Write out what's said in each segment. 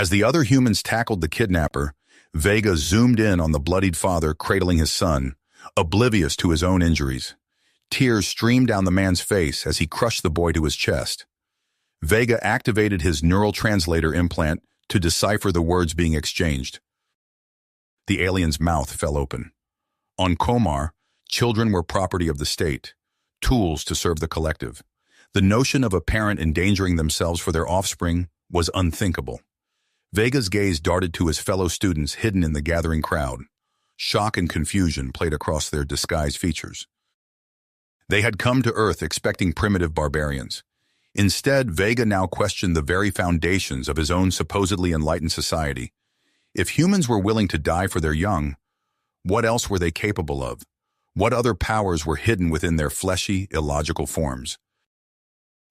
As the other humans tackled the kidnapper, Vega zoomed in on the bloodied father cradling his son, oblivious to his own injuries. Tears streamed down the man's face as he crushed the boy to his chest. Vega activated his neural translator implant to decipher the words being exchanged. The alien's mouth fell open. On Komar, children were property of the state, tools to serve the collective. The notion of a parent endangering themselves for their offspring was unthinkable. Vega's gaze darted to his fellow students hidden in the gathering crowd. Shock and confusion played across their disguised features. They had come to Earth expecting primitive barbarians. Instead, Vega now questioned the very foundations of his own supposedly enlightened society. If humans were willing to die for their young, what else were they capable of? What other powers were hidden within their fleshy, illogical forms?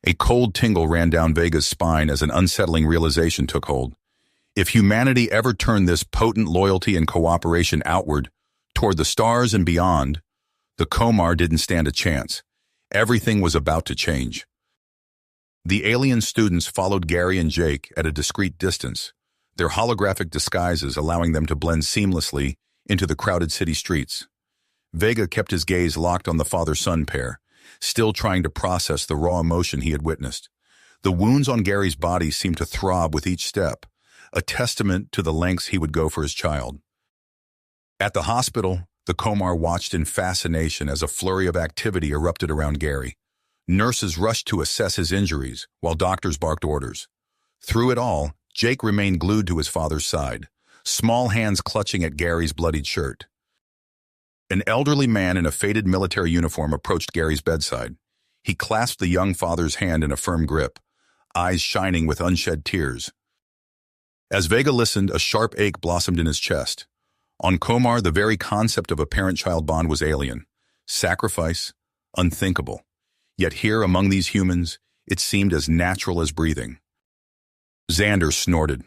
A cold tingle ran down Vega's spine as an unsettling realization took hold. If humanity ever turned this potent loyalty and cooperation outward, toward the stars and beyond, the Komar didn't stand a chance. Everything was about to change. The alien students followed Gary and Jake at a discreet distance, their holographic disguises allowing them to blend seamlessly into the crowded city streets. Vega kept his gaze locked on the father-son pair, still trying to process the raw emotion he had witnessed. The wounds on Gary's body seemed to throb with each step, a testament to the lengths he would go for his child. At the hospital, the Komar watched in fascination as a flurry of activity erupted around Gary. Nurses rushed to assess his injuries, while doctors barked orders. Through it all, Jake remained glued to his father's side, small hands clutching at Gary's bloodied shirt. An elderly man in a faded military uniform approached Gary's bedside. He clasped the young father's hand in a firm grip, eyes shining with unshed tears. As Vega listened, a sharp ache blossomed in his chest. On Komar, the very concept of a parent-child bond was alien, sacrifice, unthinkable. Yet here, among these humans, it seemed as natural as breathing. Xander snorted.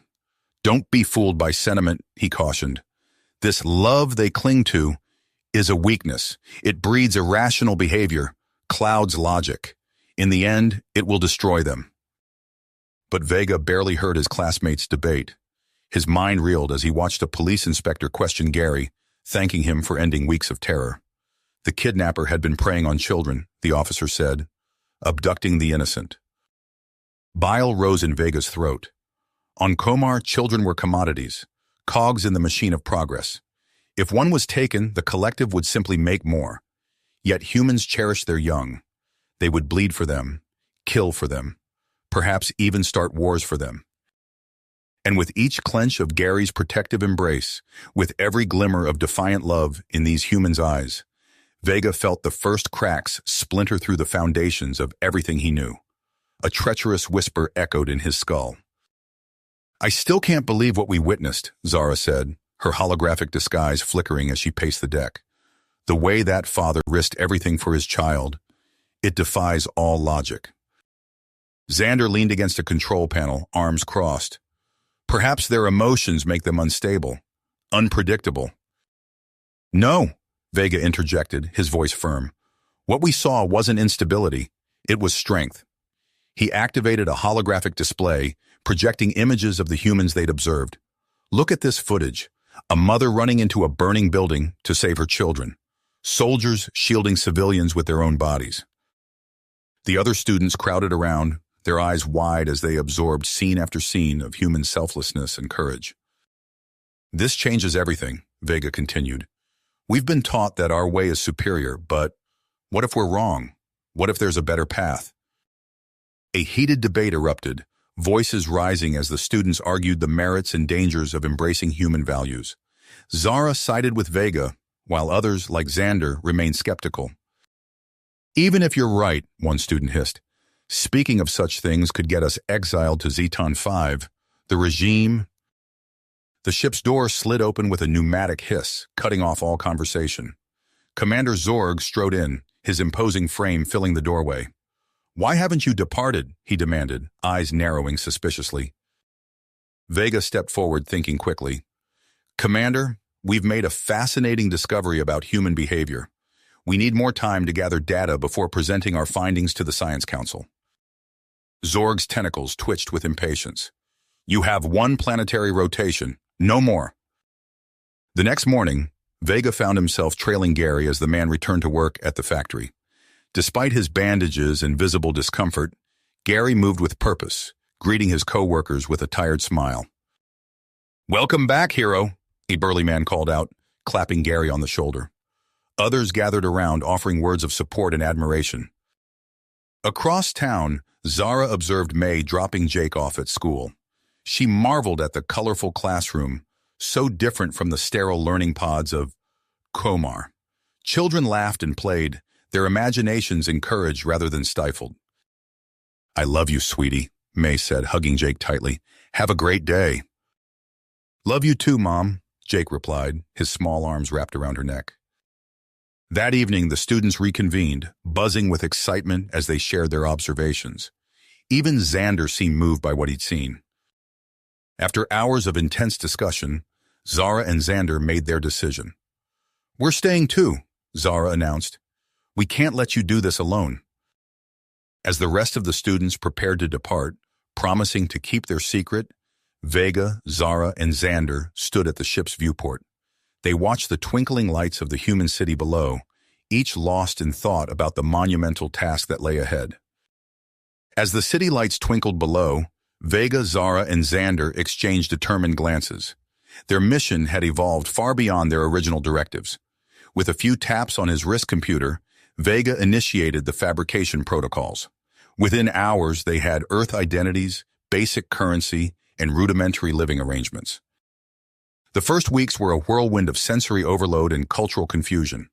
"Don't be fooled by sentiment," he cautioned. "This love they cling to is a weakness. It breeds irrational behavior, clouds logic. In the end, it will destroy them." But Vega barely heard his classmates' debate. His mind reeled as he watched a police inspector question Gary, thanking him for ending weeks of terror. The kidnapper had been preying on children, the officer said, abducting the innocent. Bile rose in Vega's throat. On Komar, children were commodities, cogs in the machine of progress. If one was taken, the collective would simply make more. Yet humans cherished their young. They would bleed for them, kill for them, perhaps even start wars for them. And with each clench of Gary's protective embrace, with every glimmer of defiant love in these humans' eyes, Vega felt the first cracks splinter through the foundations of everything he knew. A treacherous whisper echoed in his skull. "I still can't believe what we witnessed," Zara said, her holographic disguise flickering as she paced the deck. "The way that father risked everything for his child, it defies all logic." Xander leaned against a control panel, arms crossed. "Perhaps their emotions make them unstable, unpredictable." "No," Vega interjected, his voice firm. "What we saw wasn't instability, it was strength." He activated a holographic display, projecting images of the humans they'd observed. "Look at this footage. A mother running into a burning building to save her children. Soldiers shielding civilians with their own bodies." The other students crowded around, their eyes wide as they absorbed scene after scene of human selflessness and courage. "This changes everything," Vega continued. "We've been taught that our way is superior, but what if we're wrong? What if there's a better path?" A heated debate erupted, voices rising as the students argued the merits and dangers of embracing human values. Zara sided with Vega, while others, like Xander, remained skeptical. "Even if you're right," one student hissed, "speaking of such things could get us exiled to Zeton 5. The regime—" The ship's door slid open with a pneumatic hiss, cutting off all conversation. Commander Zorg strode in, his imposing frame filling the doorway. "Why haven't you departed?" he demanded, eyes narrowing suspiciously. Vega stepped forward, thinking quickly. "Commander, we've made a fascinating discovery about human behavior. We need more time to gather data before presenting our findings to the Science Council." Zorg's tentacles twitched with impatience. You have one planetary rotation, no more. The next morning, Vega found himself trailing Gary as the man returned to work at the factory. Despite his bandages and visible discomfort, Gary moved with purpose, greeting his co-workers with a tired smile. "Welcome back, hero," a burly man called out, clapping Gary on the shoulder. Others gathered around, offering words of support and admiration. Across town, Zara observed May dropping Jake off at school. She marveled at the colorful classroom, so different from the sterile learning pods of Komar. Children laughed and played, their imaginations encouraged rather than stifled. "I love you, sweetie," May said, hugging Jake tightly. "Have a great day." "Love you too, Mom," Jake replied, his small arms wrapped around her neck. That evening, the students reconvened, buzzing with excitement as they shared their observations. Even Xander seemed moved by what he'd seen. After hours of intense discussion, Zara and Xander made their decision. "We're staying too," Zara announced. "We can't let you do this alone." As the rest of the students prepared to depart, promising to keep their secret, Vega, Zara, and Xander stood at the ship's viewport. They watched the twinkling lights of the human city below, each lost in thought about the monumental task that lay ahead. As the city lights twinkled below, Vega, Zara, and Xander exchanged determined glances. Their mission had evolved far beyond their original directives. With a few taps on his wrist computer, Vega initiated the fabrication protocols. Within hours, they had Earth identities, basic currency, and rudimentary living arrangements. The first weeks were a whirlwind of sensory overload and cultural confusion.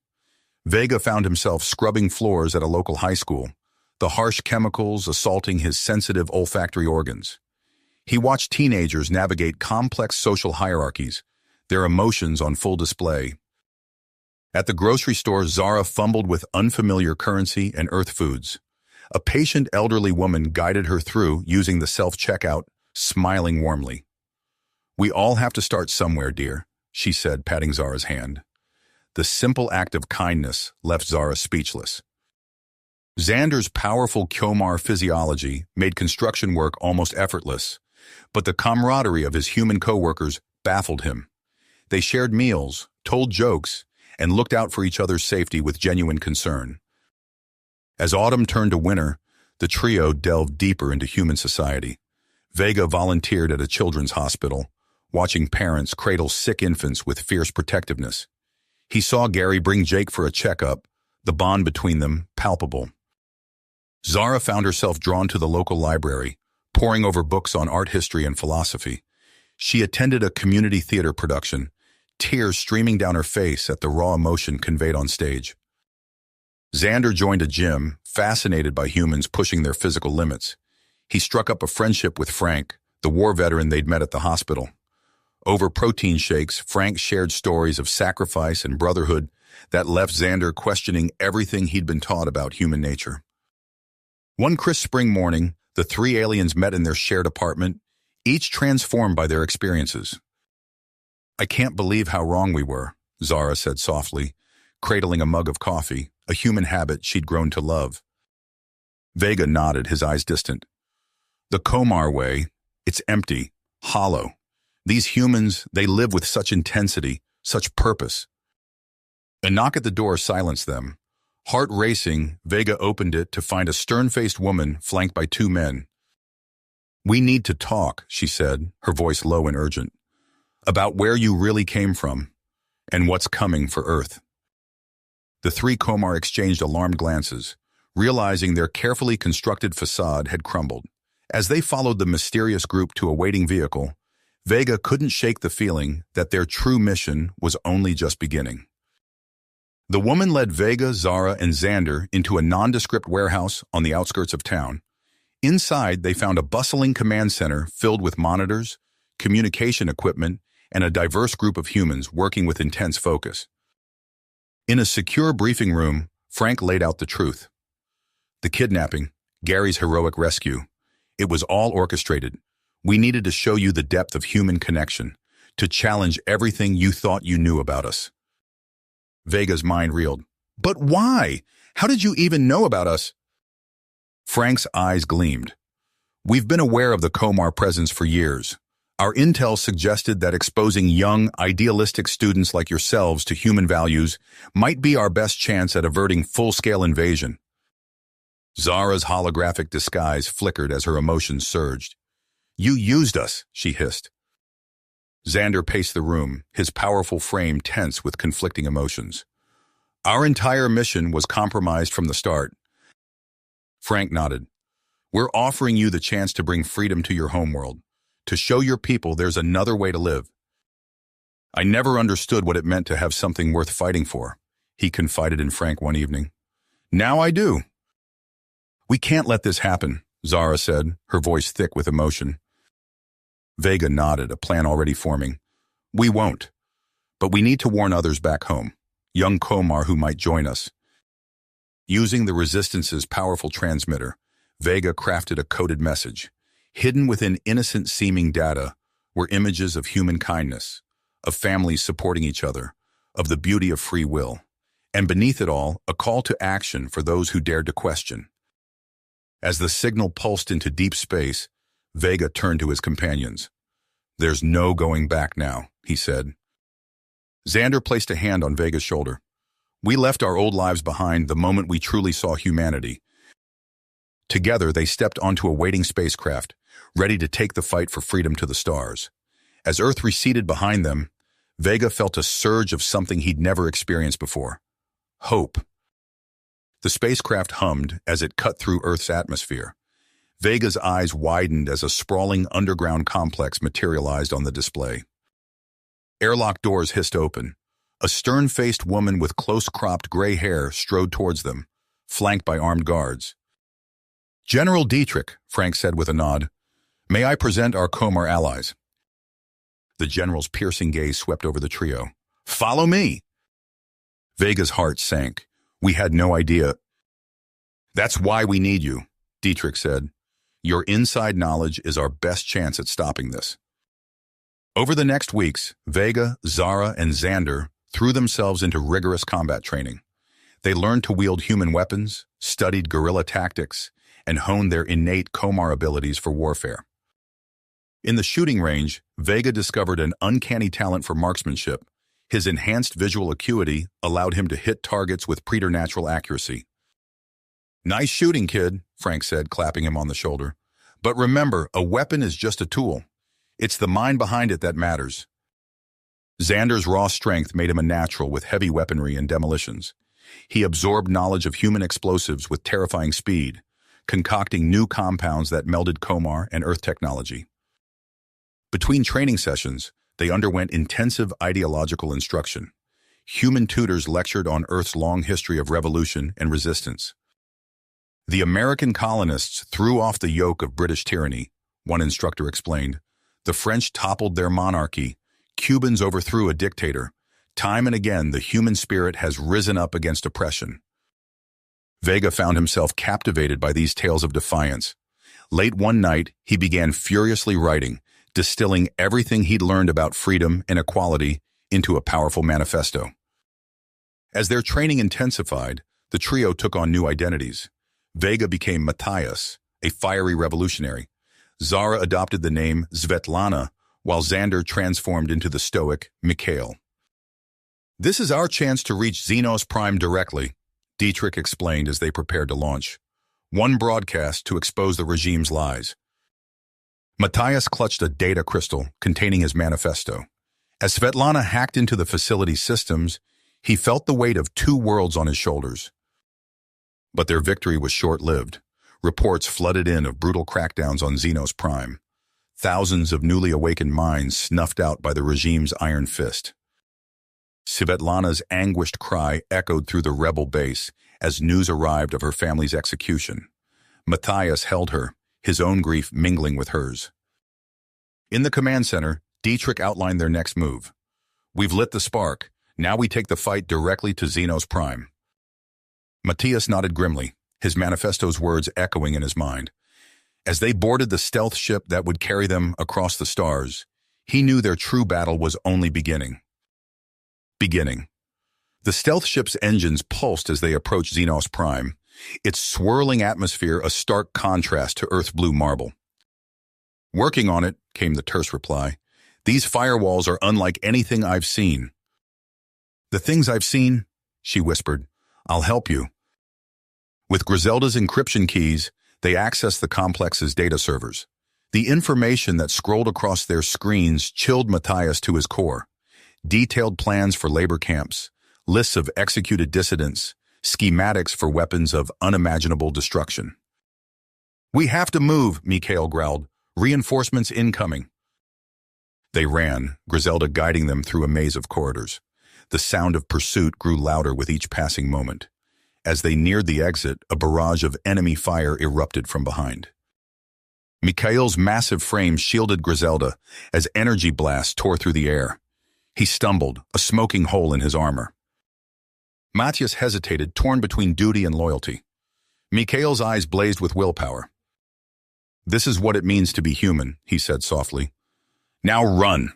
Vega found himself scrubbing floors at a local high school, the harsh chemicals assaulting his sensitive olfactory organs. He watched teenagers navigate complex social hierarchies, their emotions on full display. At the grocery store, Zara fumbled with unfamiliar currency and Earth foods. A patient elderly woman guided her through using the self-checkout, smiling warmly. "We all have to start somewhere, dear," she said, patting Zara's hand. The simple act of kindness left Zara speechless. Xander's powerful Komar physiology made construction work almost effortless, but the camaraderie of his human co-workers baffled him. They shared meals, told jokes, and looked out for each other's safety with genuine concern. As autumn turned to winter, the trio delved deeper into human society. Vega volunteered at a children's hospital, watching parents cradle sick infants with fierce protectiveness. He saw Gary bring Jake for a checkup, the bond between them palpable. Zara found herself drawn to the local library, poring over books on art history and philosophy. She attended a community theater production, tears streaming down her face at the raw emotion conveyed on stage. Xander joined a gym, fascinated by humans pushing their physical limits. He struck up a friendship with Frank, the war veteran they'd met at the hospital. Over protein shakes, Frank shared stories of sacrifice and brotherhood that left Xander questioning everything he'd been taught about human nature. One crisp spring morning, the three aliens met in their shared apartment, each transformed by their experiences. "I can't believe how wrong we were," Zara said softly, cradling a mug of coffee, a human habit she'd grown to love. Vega nodded, his eyes distant. "The Komar way, it's empty, hollow. These humans, they live with such intensity, such purpose." A knock at the door silenced them. Heart racing, Vega opened it to find a stern-faced woman flanked by two men. "We need to talk," she said, her voice low and urgent, "about where you really came from and what's coming for Earth." The three Komar exchanged alarmed glances, realizing their carefully constructed facade had crumbled. As they followed the mysterious group to a waiting vehicle, Vega couldn't shake the feeling that their true mission was only just beginning. The woman led Vega, Zara, and Xander into a nondescript warehouse on the outskirts of town. Inside, they found a bustling command center filled with monitors, communication equipment, and a diverse group of humans working with intense focus. In a secure briefing room, Frank laid out the truth. The kidnapping, Gary's heroic rescue, it was all orchestrated. We needed to show you the depth of human connection, to challenge everything you thought you knew about us. Vega's mind reeled. "But why? How did you even know about us?" Frank's eyes gleamed. We've been aware of the Komar presence for years. Our intel suggested that exposing young, idealistic students like yourselves to human values might be our best chance at averting full-scale invasion. Zara's holographic disguise flickered as her emotions surged. You used us, she hissed. Xander paced the room, his powerful frame tense with conflicting emotions. Our entire mission was compromised from the start. Frank nodded. We're offering you the chance to bring freedom to your homeworld, to show your people there's another way to live. I never understood what it meant to have something worth fighting for, he confided in Frank one evening. Now I do. We can't let this happen, Zara said, her voice thick with emotion. Vega nodded, a plan already forming. We won't. But we need to warn others back home, young Komar who might join us. Using the Resistance's powerful transmitter, Vega crafted a coded message. Hidden within innocent-seeming data were images of human kindness, of families supporting each other, of the beauty of free will, and beneath it all, a call to action for those who dared to question. As the signal pulsed into deep space, Vega turned to his companions. There's no going back now, he said. Xander placed a hand on Vega's shoulder. We left our old lives behind the moment we truly saw humanity. Together, they stepped onto a waiting spacecraft, ready to take the fight for freedom to the stars. As Earth receded behind them, Vega felt a surge of something he'd never experienced before. Hope. The spacecraft hummed as it cut through Earth's atmosphere. Vega's eyes widened as a sprawling underground complex materialized on the display. Airlock doors hissed open. A stern-faced woman with close-cropped gray hair strode towards them, flanked by armed guards. General Dietrich, Frank said with a nod. May I present our Komar allies? The general's piercing gaze swept over the trio. Follow me! Vega's heart sank. We had no idea. That's why we need you, Dietrich said. Your inside knowledge is our best chance at stopping this. Over the next weeks, Vega, Zara, and Xander threw themselves into rigorous combat training. They learned to wield human weapons, studied guerrilla tactics, and honed their innate Komar abilities for warfare. In the shooting range, Vega discovered an uncanny talent for marksmanship. His enhanced visual acuity allowed him to hit targets with preternatural accuracy. Nice shooting, kid, Frank said, clapping him on the shoulder. But remember, a weapon is just a tool. It's the mind behind it that matters. Xander's raw strength made him a natural with heavy weaponry and demolitions. He absorbed knowledge of human explosives with terrifying speed, concocting new compounds that melded Komar and Earth technology. Between training sessions, they underwent intensive ideological instruction. Human tutors lectured on Earth's long history of revolution and resistance. The American colonists threw off the yoke of British tyranny, one instructor explained. The French toppled their monarchy. Cubans overthrew a dictator. Time and again, the human spirit has risen up against oppression. Vega found himself captivated by these tales of defiance. Late one night, he began furiously writing, distilling everything he'd learned about freedom and equality into a powerful manifesto. As their training intensified, the trio took on new identities. Vega became Matthias, a fiery revolutionary. Zara adopted the name Svetlana, while Xander transformed into the stoic Mikhail. This is our chance to reach Xenos Prime directly, Dietrich explained as they prepared to launch. One broadcast to expose the regime's lies. Matthias clutched a data crystal containing his manifesto. As Svetlana hacked into the facility's systems, he felt the weight of two worlds on his shoulders. But their victory was short-lived. Reports flooded in of brutal crackdowns on Xenos Prime. Thousands of newly awakened minds snuffed out by the regime's iron fist. Svetlana's anguished cry echoed through the rebel base as news arrived of her family's execution. Matthias held her, his own grief mingling with hers. In the command center, Dietrich outlined their next move. We've lit the spark. Now we take the fight directly to Xenos Prime. Matthias nodded grimly, his manifesto's words echoing in his mind. As they boarded the stealth ship that would carry them across the stars, he knew their true battle was only beginning. The stealth ship's engines pulsed as they approached Xenos Prime, its swirling atmosphere a stark contrast to Earth's blue marble. Working on it, came the terse reply. These firewalls are unlike anything I've seen. The things I've seen, she whispered. I'll help you. With Griselda's encryption keys, they accessed the complex's data servers. The information that scrolled across their screens chilled Matthias to his core. Detailed plans for labor camps, lists of executed dissidents, schematics for weapons of unimaginable destruction. We have to move, Mikhail growled. Reinforcements incoming. They ran, Griselda guiding them through a maze of corridors. The sound of pursuit grew louder with each passing moment. As they neared the exit, a barrage of enemy fire erupted from behind. Mikhail's massive frame shielded Griselda as energy blasts tore through the air. He stumbled, a smoking hole in his armor. Matthias hesitated, torn between duty and loyalty. Mikhail's eyes blazed with willpower. This is what it means to be human, he said softly. Now run.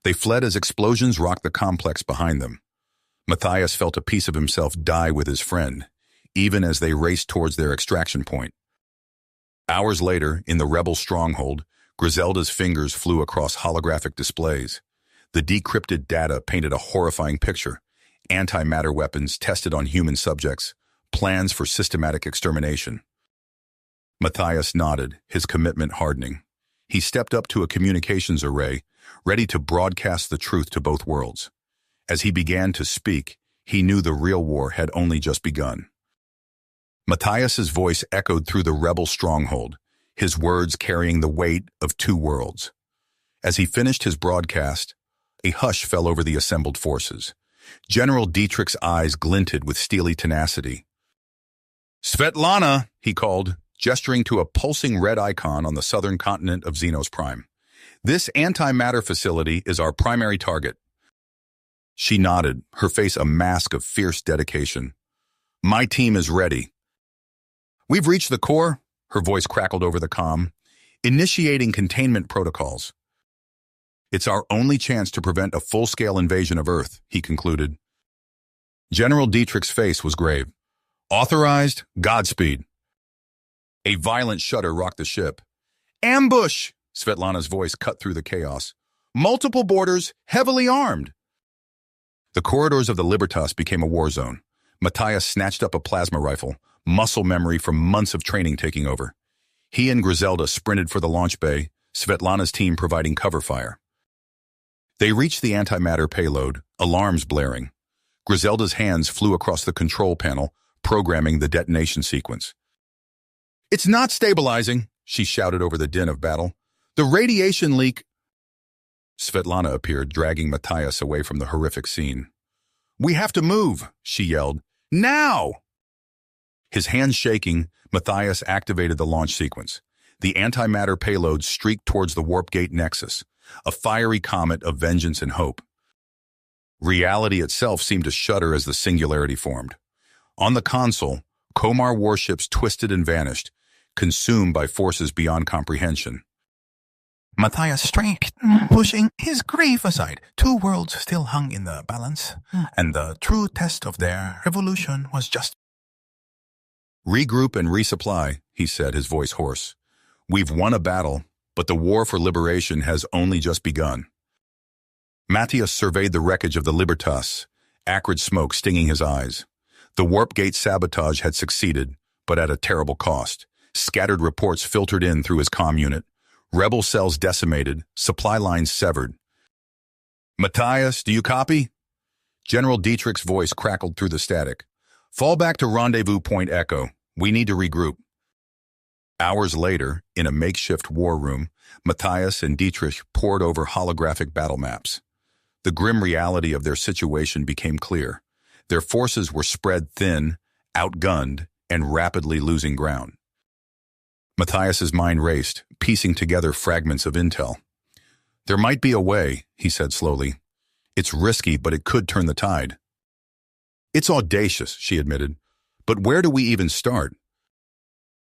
They fled as explosions rocked the complex behind them. Matthias felt a piece of himself die with his friend, even as they raced towards their extraction point. Hours later, in the rebel stronghold, Griselda's fingers flew across holographic displays. The decrypted data painted a horrifying picture. Antimatter weapons tested on human subjects, plans for systematic extermination. Matthias nodded, his commitment hardening. He stepped up to a communications array, ready to broadcast the truth to both worlds. As he began to speak, he knew the real war had only just begun. Matthias's voice echoed through the rebel stronghold, his words carrying the weight of two worlds. As he finished his broadcast, a hush fell over the assembled forces. General Dietrich's eyes glinted with steely tenacity. Svetlana, he called, gesturing to a pulsing red icon on the southern continent of Xenos Prime. This antimatter facility is our primary target. She nodded, her face a mask of fierce dedication. My team is ready. We've reached the core, her voice crackled over the comm, initiating containment protocols. It's our only chance to prevent a full-scale invasion of Earth, he concluded. General Dietrich's face was grave. Authorized, Godspeed. A violent shudder rocked the ship. Ambush! Svetlana's voice cut through the chaos. Multiple boarders, heavily armed. The corridors of the Libertas became a war zone. Matthias snatched up a plasma rifle, muscle memory from months of training taking over. He and Griselda sprinted for the launch bay, Svetlana's team providing cover fire. They reached the antimatter payload, alarms blaring. Griselda's hands flew across the control panel, programming the detonation sequence. It's not stabilizing, she shouted over the din of battle. The radiation leak... Svetlana appeared, dragging Matthias away from the horrific scene. We have to move, she yelled. Now! His hands shaking, Matthias activated the launch sequence. The antimatter payload streaked towards the warp gate nexus, a fiery comet of vengeance and hope. Reality itself seemed to shudder as the singularity formed. On the console, Komar warships twisted and vanished, consumed by forces beyond comprehension. Matthias straight, pushing his grief aside. Two worlds still hung in the balance, and the true test of their revolution was just... Regroup and resupply, he said, his voice hoarse. We've won a battle, but the war for liberation has only just begun. Matthias surveyed the wreckage of the Libertas, acrid smoke stinging his eyes. The warp gate sabotage had succeeded, but at a terrible cost. Scattered reports filtered in through his comm unit. Rebel cells decimated, supply lines severed. Matthias, do you copy? General Dietrich's voice crackled through the static. Fall back to rendezvous point Echo. We need to regroup. Hours later, in a makeshift war room, Matthias and Dietrich pored over holographic battle maps. The grim reality of their situation became clear. Their forces were spread thin, outgunned, and rapidly losing ground. Matthias's mind raced, piecing together fragments of intel. There might be a way, he said slowly. It's risky, but it could turn the tide. It's audacious, she admitted. But where do we even start?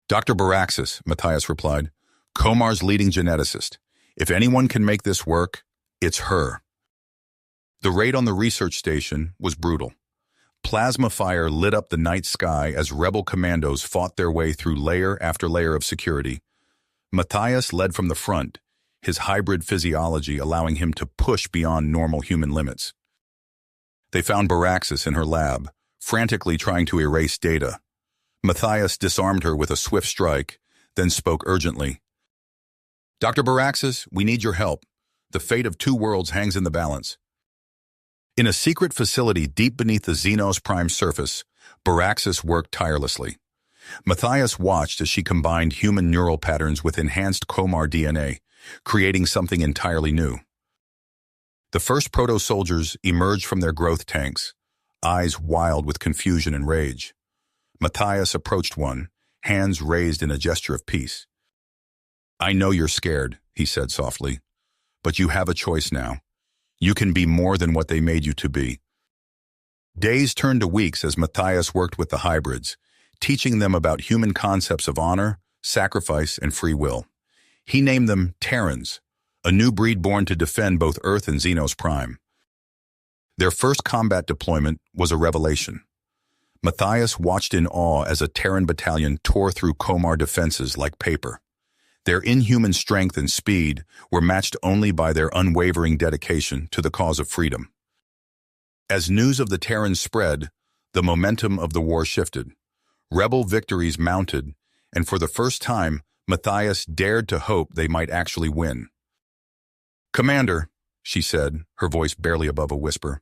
Dr. Baraxis, Matthias replied, Komar's leading geneticist. If anyone can make this work, it's her. The raid on the research station was brutal. Plasma fire lit up the night sky as rebel commandos fought their way through layer after layer of security. Matthias led from the front, his hybrid physiology allowing him to push beyond normal human limits. They found Baraxis in her lab, frantically trying to erase data. Matthias disarmed her with a swift strike, then spoke urgently. "Dr. Baraxis, we need your help. The fate of two worlds hangs in the balance." In a secret facility deep beneath the Xenos Prime surface, Baraxis worked tirelessly. Matthias watched as she combined human neural patterns with enhanced Comar DNA, creating something entirely new. The first proto-soldiers emerged from their growth tanks, eyes wild with confusion and rage. Matthias approached one, hands raised in a gesture of peace. "I know you're scared," he said softly, "but you have a choice now. You can be more than what they made you to be." Days turned to weeks as Matthias worked with the hybrids, teaching them about human concepts of honor, sacrifice, and free will. He named them Terrans, a new breed born to defend both Earth and Xenos Prime. Their first combat deployment was a revelation. Matthias watched in awe as a Terran battalion tore through Comar defenses like paper. Their inhuman strength and speed were matched only by their unwavering dedication to the cause of freedom. As news of the Terrans spread, the momentum of the war shifted. Rebel victories mounted, and for the first time, Matthias dared to hope they might actually win. "Commander," she said, her voice barely above a whisper,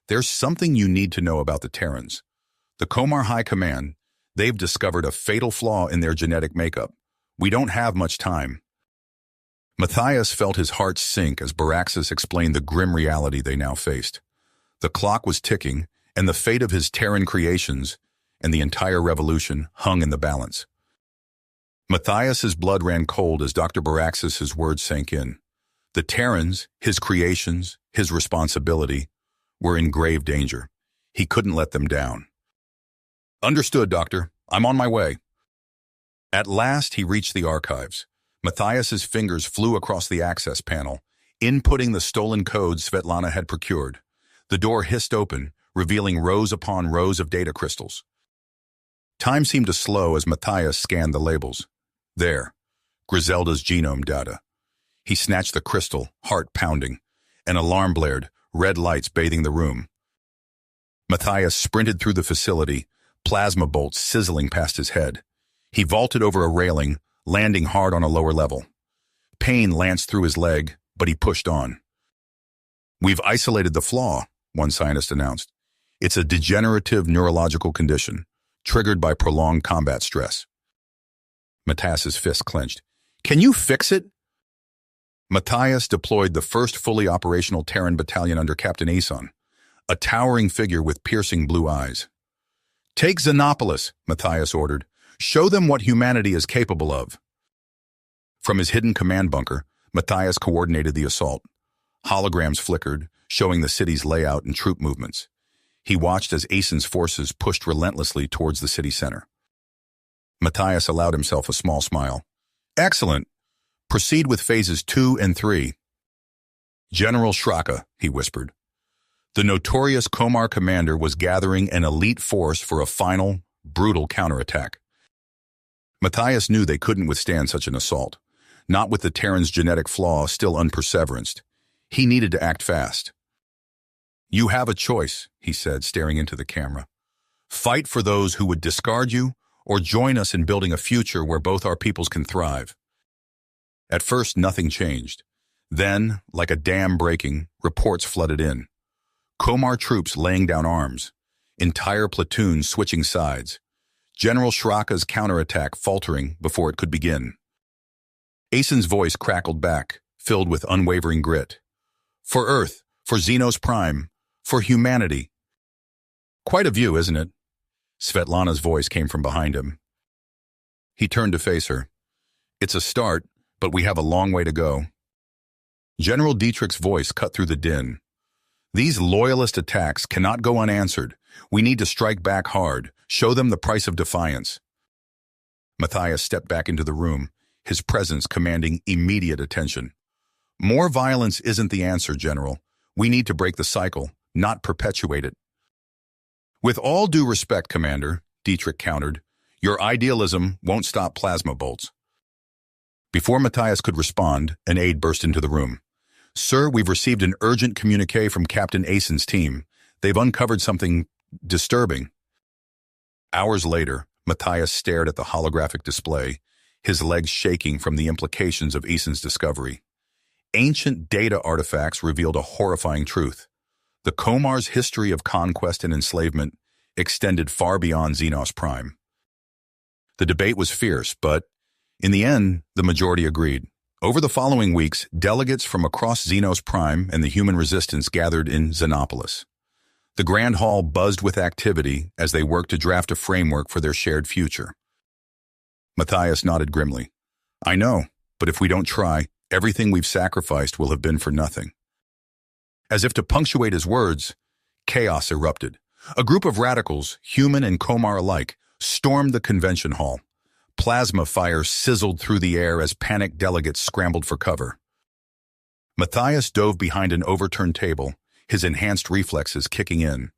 "there's something you need to know about the Terrans. The Comar High Command, they've discovered a fatal flaw in their genetic makeup. We don't have much time." Matthias felt his heart sink as Baraxis explained the grim reality they now faced. The clock was ticking, and the fate of his Terran creations and the entire revolution hung in the balance. Matthias's blood ran cold as Dr. Baraxis's words sank in. The Terrans, his creations, his responsibility, were in grave danger. He couldn't let them down. "Understood, Doctor. I'm on my way." At last, he reached the archives. Matthias's fingers flew across the access panel, inputting the stolen codes Svetlana had procured. The door hissed open, revealing rows upon rows of data crystals. Time seemed to slow as Matthias scanned the labels. There, Griselda's genome data. He snatched the crystal, heart pounding. An alarm blared, red lights bathing the room. Matthias sprinted through the facility, plasma bolts sizzling past his head. He vaulted over a railing, landing hard on a lower level. Pain lanced through his leg, but he pushed on. "We've isolated the flaw," one scientist announced. "It's a degenerative neurological condition, triggered by prolonged combat stress." Matthias's fist clenched. "Can you fix it?" Matthias deployed the first fully operational Terran battalion under Captain Aeson, a towering figure with piercing blue eyes. "Take Xenopolis," Matthias ordered. "Show them what humanity is capable of." From his hidden command bunker, Matthias coordinated the assault. Holograms flickered, showing the city's layout and troop movements. He watched as Aeson's forces pushed relentlessly towards the city center. Matthias allowed himself a small smile. "Excellent. Proceed with phases 2 and 3. "General Shraka," he whispered. The notorious Comar commander was gathering an elite force for a final, brutal counterattack. Matthias knew they couldn't withstand such an assault, not with the Terran's genetic flaw still unperseveranced. He needed to act fast. "You have a choice," he said, staring into the camera. "Fight for those who would discard you, or join us in building a future where both our peoples can thrive." At first, nothing changed. Then, like a dam breaking, reports flooded in. Comar troops laying down arms, entire platoons switching sides, General Shraka's counterattack faltering before it could begin. Aeson's voice crackled back, filled with unwavering grit. "For Earth, for Xenos Prime, for humanity." "Quite a view, isn't it?" Svetlana's voice came from behind him. He turned to face her. "It's a start, but we have a long way to go." General Dietrich's voice cut through the din. "These loyalist attacks cannot go unanswered. We need to strike back hard, show them the price of defiance." Matthias stepped back into the room, his presence commanding immediate attention. "More violence isn't the answer, General. We need to break the cycle, not perpetuate it." "With all due respect, Commander," Dietrich countered, "your idealism won't stop plasma bolts." Before Matthias could respond, an aide burst into the room. "Sir, we've received an urgent communique from Captain Asen's team. They've uncovered something disturbing." Hours later, Matthias stared at the holographic display, his legs shaking from the implications of Asen's discovery. Ancient data artifacts revealed a horrifying truth. The Komar's history of conquest and enslavement extended far beyond Xenos Prime. The debate was fierce, but in the end, the majority agreed. Over the following weeks, delegates from across Xenos Prime and the human resistance gathered in Xenopolis. The Grand Hall buzzed with activity as they worked to draft a framework for their shared future. Matthias nodded grimly. "I know, but if we don't try, everything we've sacrificed will have been for nothing." As if to punctuate his words, chaos erupted. A group of radicals, human and Komar alike, stormed the convention hall. Plasma fire sizzled through the air as panicked delegates scrambled for cover. Matthias dove behind an overturned table, his enhanced reflexes kicking in.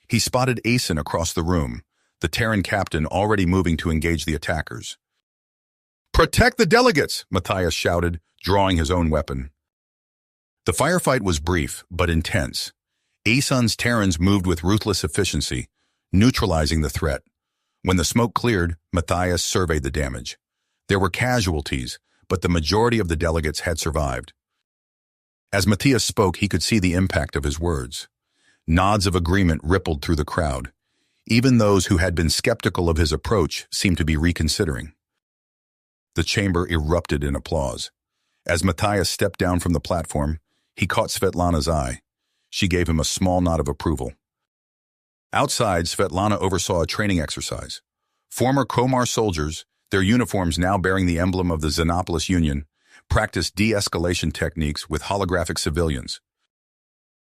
He spotted Asen across the room, the Terran captain already moving to engage the attackers. "Protect the delegates!" Matthias shouted, drawing his own weapon. The firefight was brief, but intense. Asen's Terrans moved with ruthless efficiency, neutralizing the threat. When the smoke cleared, Matthias surveyed the damage. There were casualties, but the majority of the delegates had survived. As Matthias spoke, he could see the impact of his words. Nods of agreement rippled through the crowd. Even those who had been skeptical of his approach seemed to be reconsidering. The chamber erupted in applause. As Matthias stepped down from the platform, he caught Svetlana's eye. She gave him a small nod of approval. Outside, Svetlana oversaw a training exercise. Former Komar soldiers, their uniforms now bearing the emblem of the Xenopolis Union, practiced de-escalation techniques with holographic civilians.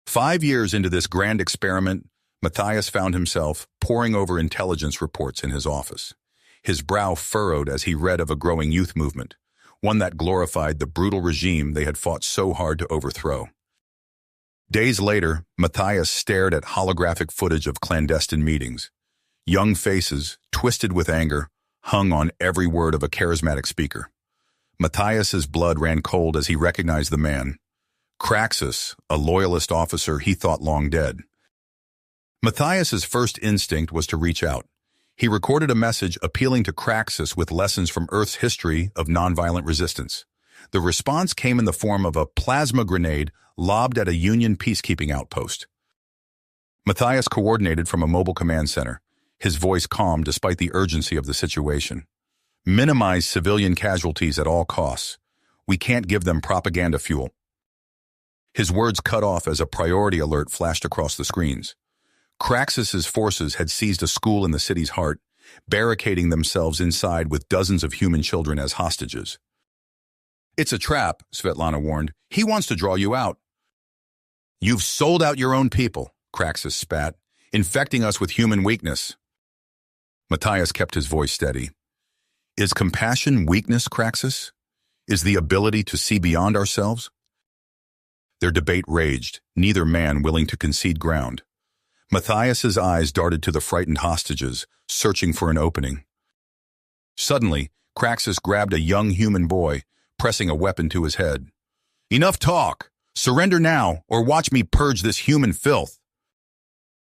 5 years into this grand experiment, Matthias found himself poring over intelligence reports in his office. His brow furrowed as he read of a growing youth movement, one that glorified the brutal regime they had fought so hard to overthrow. Days later, Matthias stared at holographic footage of clandestine meetings. Young faces, twisted with anger, hung on every word of a charismatic speaker. Matthias's blood ran cold as he recognized the man. Craxus, a loyalist officer he thought long dead. Matthias's first instinct was to reach out. He recorded a message appealing to Craxus with lessons from Earth's history of nonviolent resistance. The response came in the form of a plasma grenade lobbed at a Union peacekeeping outpost. Matthias coordinated from a mobile command center, his voice calm despite the urgency of the situation. "Minimize civilian casualties at all costs. We can't give them propaganda fuel." His words cut off as a priority alert flashed across the screens. Craxus's forces had seized a school in the city's heart, barricading themselves inside with dozens of human children as hostages. "It's a trap," Svetlana warned. "He wants to draw you out." "You've sold out your own people," Craxus spat, "infecting us with human weakness." Matthias kept his voice steady. "Is compassion weakness, Craxus? Is the ability to see beyond ourselves?" Their debate raged, neither man willing to concede ground. Matthias's eyes darted to the frightened hostages, searching for an opening. Suddenly, Craxus grabbed a young human boy, pressing a weapon to his head. "Enough talk! Surrender now, or watch me purge this human filth."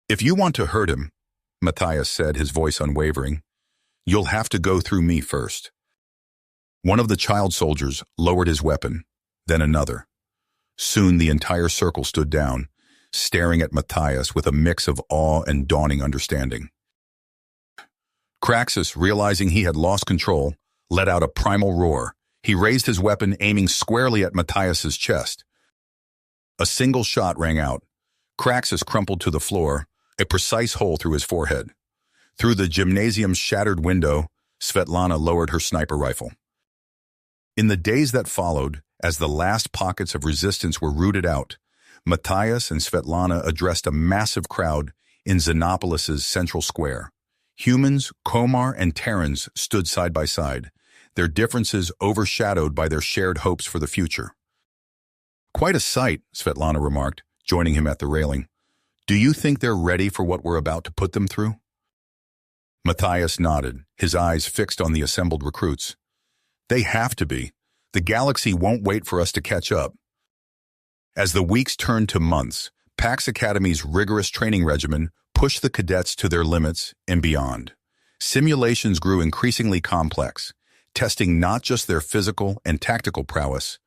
"If you want to hurt him," Matthias said, his voice unwavering, "you'll have to go through me first." One of the child soldiers lowered his weapon, then another. Soon the entire circle stood down, staring at Matthias with a mix of awe and dawning understanding. Craxus, realizing he had lost control, let out a primal roar. He raised his weapon, aiming squarely at Matthias's chest. A single shot rang out. Craxus crumpled to the floor, a precise hole through his forehead. Through the gymnasium's shattered window, Svetlana lowered her sniper rifle. In the days that followed, as the last pockets of resistance were rooted out, Matthias and Svetlana addressed a massive crowd in Xenopolis' central square. Humans, Komar, and Terrans stood side by side, their differences overshadowed by their shared hopes for the future. "Quite a sight," Svetlana remarked, joining him at the railing. "Do you think they're ready for what we're about to put them through?" Matthias nodded, his eyes fixed on the assembled recruits. "They have to be. The galaxy won't wait for us to catch up. As the weeks turned to months, PAX Academy's rigorous training regimen pushed the cadets to their limits and beyond. Simulations grew increasingly complex, testing not just their physical and tactical prowess,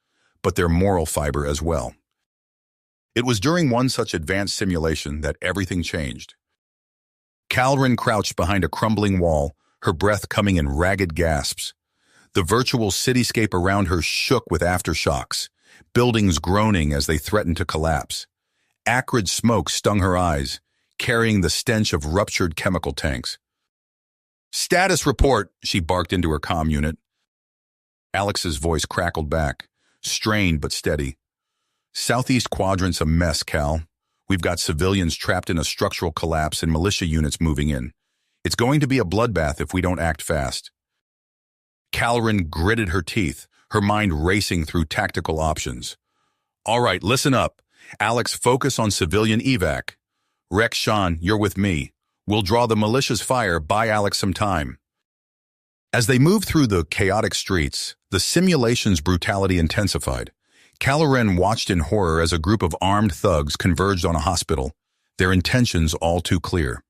but their moral fiber as well. It was during one such advanced simulation that everything changed. Calren crouched behind a crumbling wall, her breath coming in ragged gasps. The virtual cityscape around her shook with aftershocks, buildings groaning as they threatened to collapse. Acrid smoke stung her eyes, carrying the stench of ruptured chemical tanks. "Status report," she barked into her comm unit. Alex's voice crackled back, strained but steady. "Southeast quadrant's a mess, Cal. We've got civilians trapped in a structural collapse and militia units moving in. It's going to be a bloodbath if we don't act fast." Calren gritted her teeth, her mind racing through tactical options. "All right, listen up. Alex, focus on civilian evac. Rex, Sean, you're with me. We'll draw the militia's fire, buy Alex some time." As they moved through the chaotic streets, the simulation's brutality intensified. Calren watched in horror as a group of armed thugs converged on a hospital, their intentions all too clear.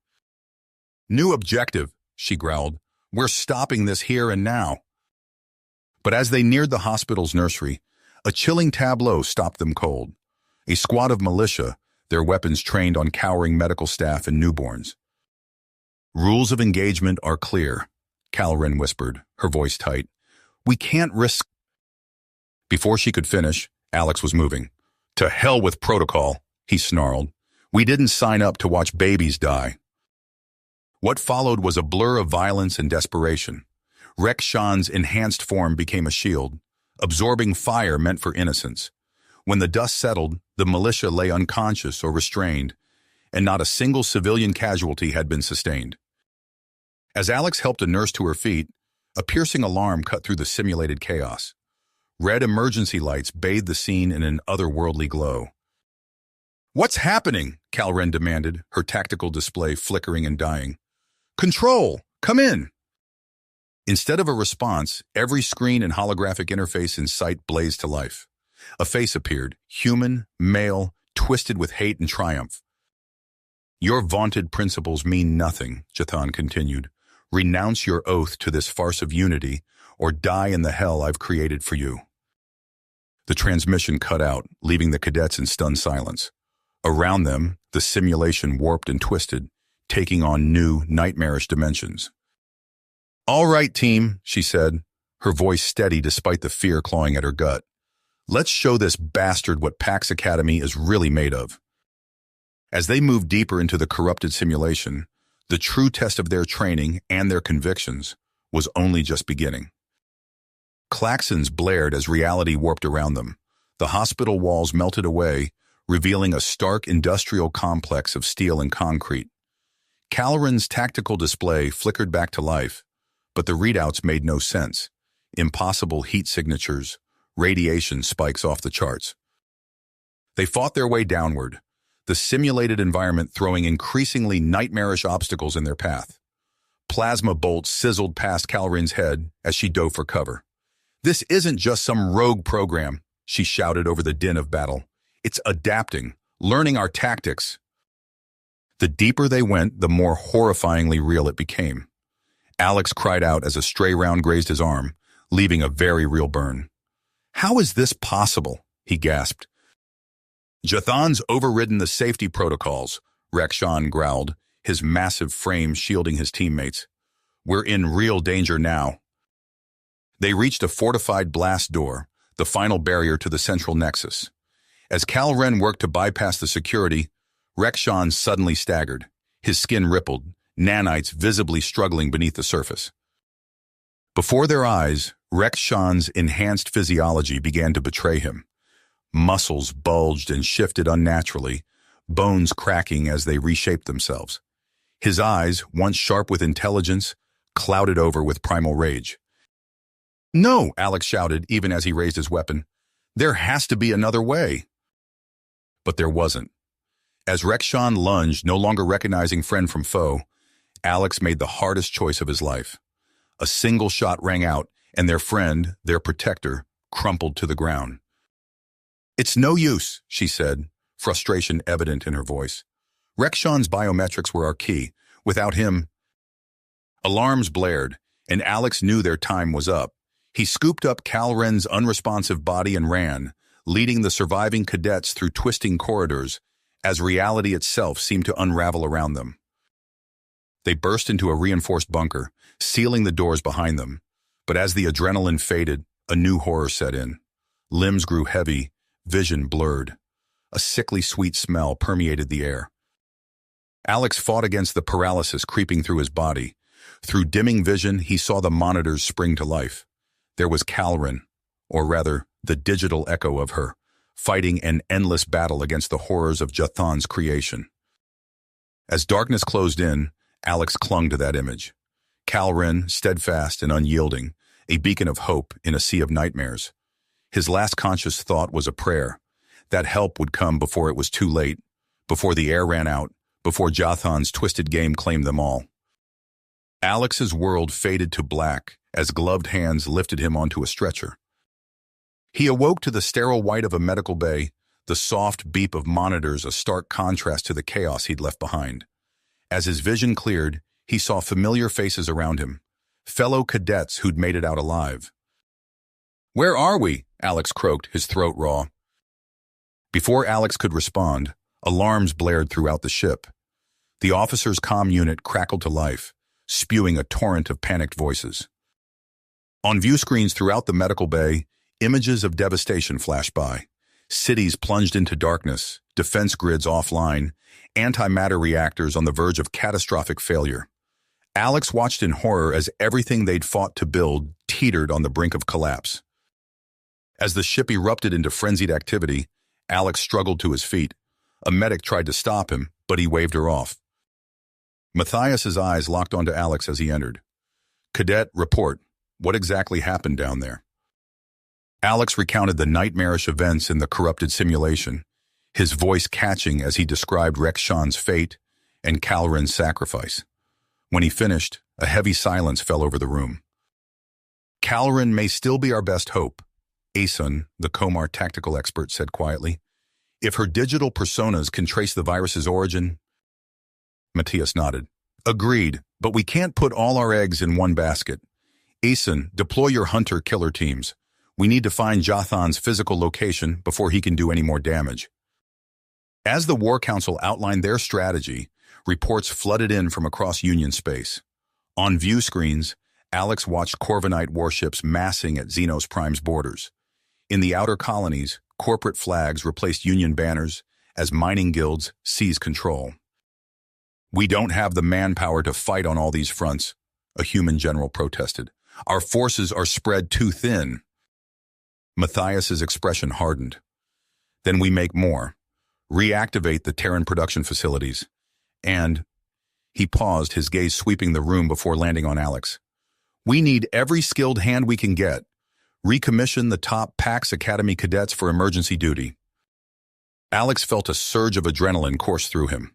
"New objective," she growled. "We're stopping this here and now." But as they neared the hospital's nursery, a chilling tableau stopped them cold. A squad of militia, their weapons trained on cowering medical staff and newborns. "Rules of engagement are clear," Calren whispered, her voice tight. "We can't risk—" Before she could finish, Alex was moving. "To hell with protocol," he snarled. "We didn't sign up to watch babies die." What followed was a blur of violence and desperation. Rex Sean's enhanced form became a shield, absorbing fire meant for innocence. When the dust settled, the militia lay unconscious or restrained, and not a single civilian casualty had been sustained. As Alex helped a nurse to her feet, a piercing alarm cut through the simulated chaos. Red emergency lights bathed the scene in an otherworldly glow. "What's happening?" Calren demanded, her tactical display flickering and dying. "Control! Come in!" Instead of a response, every screen and holographic interface in sight blazed to life. A face appeared, human, male, twisted with hate and triumph. "Your vaunted principles mean nothing," Jathan continued. "Renounce your oath to this farce of unity, or die in the hell I've created for you." The transmission cut out, leaving the cadets in stunned silence. Around them, the simulation warped and twisted, taking on new, nightmarish dimensions. "All right, team," she said, her voice steady despite the fear clawing at her gut. "Let's show this bastard what PAX Academy is really made of." As they moved deeper into the corrupted simulation, the true test of their training and their convictions was only just beginning. Klaxons blared as reality warped around them. The hospital walls melted away, revealing a stark industrial complex of steel and concrete. Calren's tactical display flickered back to life, but the readouts made no sense. Impossible heat signatures, radiation spikes off the charts. They fought their way downward, the simulated environment throwing increasingly nightmarish obstacles in their path. Plasma bolts sizzled past Calren's head as she dove for cover. "This isn't just some rogue program," she shouted over the din of battle. "It's adapting, learning our tactics." The deeper they went, the more horrifyingly real it became. Alex cried out as a stray round grazed his arm, leaving a very real burn. "How is this possible?" he gasped. "Jathan's overridden the safety protocols," Rekshan growled, his massive frame shielding his teammates. "We're in real danger now." They reached a fortified blast door, the final barrier to the central nexus. As Calren worked to bypass the security, Rekshan suddenly staggered. His skin rippled, nanites visibly struggling beneath the surface. Before their eyes, Rekshan's enhanced physiology began to betray him. Muscles bulged and shifted unnaturally, bones cracking as they reshaped themselves. His eyes, once sharp with intelligence, clouded over with primal rage. "No!" Alex shouted, even as he raised his weapon. "There has to be another way." But there wasn't. As Rekshan lunged, no longer recognizing friend from foe, Alex made the hardest choice of his life. A single shot rang out, and their friend, their protector, crumpled to the ground. "It's no use," she said, frustration evident in her voice. "Rexshaw's biometrics were our key. Without him—" Alarms blared, and Alex knew their time was up. He scooped up Calren's unresponsive body and ran, leading the surviving cadets through twisting corridors as reality itself seemed to unravel around them. They burst into a reinforced bunker, sealing the doors behind them. But as the adrenaline faded, a new horror set in. Limbs grew heavy, vision blurred. A sickly sweet smell permeated the air. Alex fought against the paralysis creeping through his body. Through dimming vision, he saw the monitors spring to life. There was Calren, or rather, the digital echo of her, fighting an endless battle against the horrors of Jathan's creation. As darkness closed in, Alex clung to that image. Calren, steadfast and unyielding, a beacon of hope in a sea of nightmares. His last conscious thought was a prayer. That help would come before it was too late, before the air ran out, before Jathan's twisted game claimed them all. Alex's world faded to black as gloved hands lifted him onto a stretcher. He awoke to the sterile white of a medical bay, the soft beep of monitors a stark contrast to the chaos he'd left behind. As his vision cleared, he saw familiar faces around him, fellow cadets who'd made it out alive. "Where are we?" Alex croaked, his throat raw. Before Alex could respond, alarms blared throughout the ship. The officer's comm unit crackled to life, spewing a torrent of panicked voices. On view screens throughout the medical bay, images of devastation flashed by. Cities plunged into darkness, defense grids offline, antimatter reactors on the verge of catastrophic failure. Alex watched in horror as everything they'd fought to build teetered on the brink of collapse. As the ship erupted into frenzied activity, Alex struggled to his feet. A medic tried to stop him, but he waved her off. Matthias's eyes locked onto Alex as he entered. "Cadet, report. What exactly happened down there?" Alex recounted the nightmarish events in the corrupted simulation, his voice catching as he described Rexshaw's fate and Calren's sacrifice. When he finished, a heavy silence fell over the room. "Calren may still be our best hope," Asun, the Komar tactical expert, said quietly. "If her digital personas can trace the virus's origin—" Matthias nodded. "Agreed, but we can't put all our eggs in one basket. Asun, deploy your hunter-killer teams. We need to find Jathan's physical location before he can do any more damage." As the War Council outlined their strategy, reports flooded in from across Union space. On view screens, Alex watched Corvinite warships massing at Xenos Prime's borders. In the outer colonies, corporate flags replaced Union banners as mining guilds seized control. "We don't have the manpower to fight on all these fronts," a human general protested. "Our forces are spread too thin." Matthias's expression hardened. "Then we make more. Reactivate the Terran production facilities. And—" He paused, his gaze sweeping the room before landing on Alex. "We need every skilled hand we can get. Recommission the top PAX Academy cadets for emergency duty." Alex felt a surge of adrenaline course through him.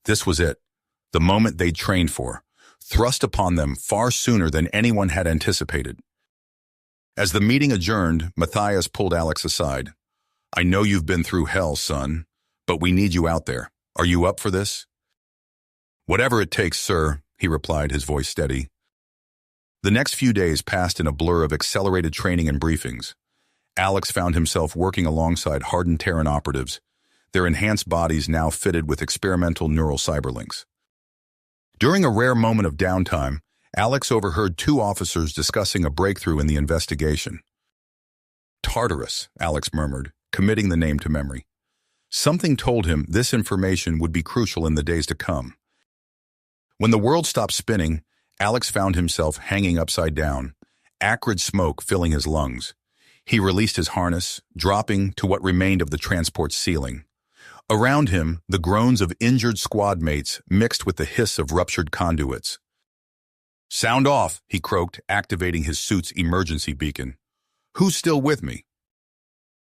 This was it, the moment they'd trained for, thrust upon them far sooner than anyone had anticipated. As the meeting adjourned, Matthias pulled Alex aside. "I know you've been through hell, son, but we need you out there. Are you up for this?" "Whatever it takes, sir," he replied, his voice steady. The next few days passed in a blur of accelerated training and briefings. Alex found himself working alongside hardened Terran operatives, their enhanced bodies now fitted with experimental neural cyberlinks. During a rare moment of downtime, Alex overheard two officers discussing a breakthrough in the investigation. "Tartarus," Alex murmured, committing the name to memory. Something told him this information would be crucial in the days to come. When the world stopped spinning, Alex found himself hanging upside down, acrid smoke filling his lungs. He released his harness, dropping to what remained of the transport's ceiling. Around him, the groans of injured squad mates mixed with the hiss of ruptured conduits. "Sound off," he croaked, activating his suit's emergency beacon. "Who's still with me?"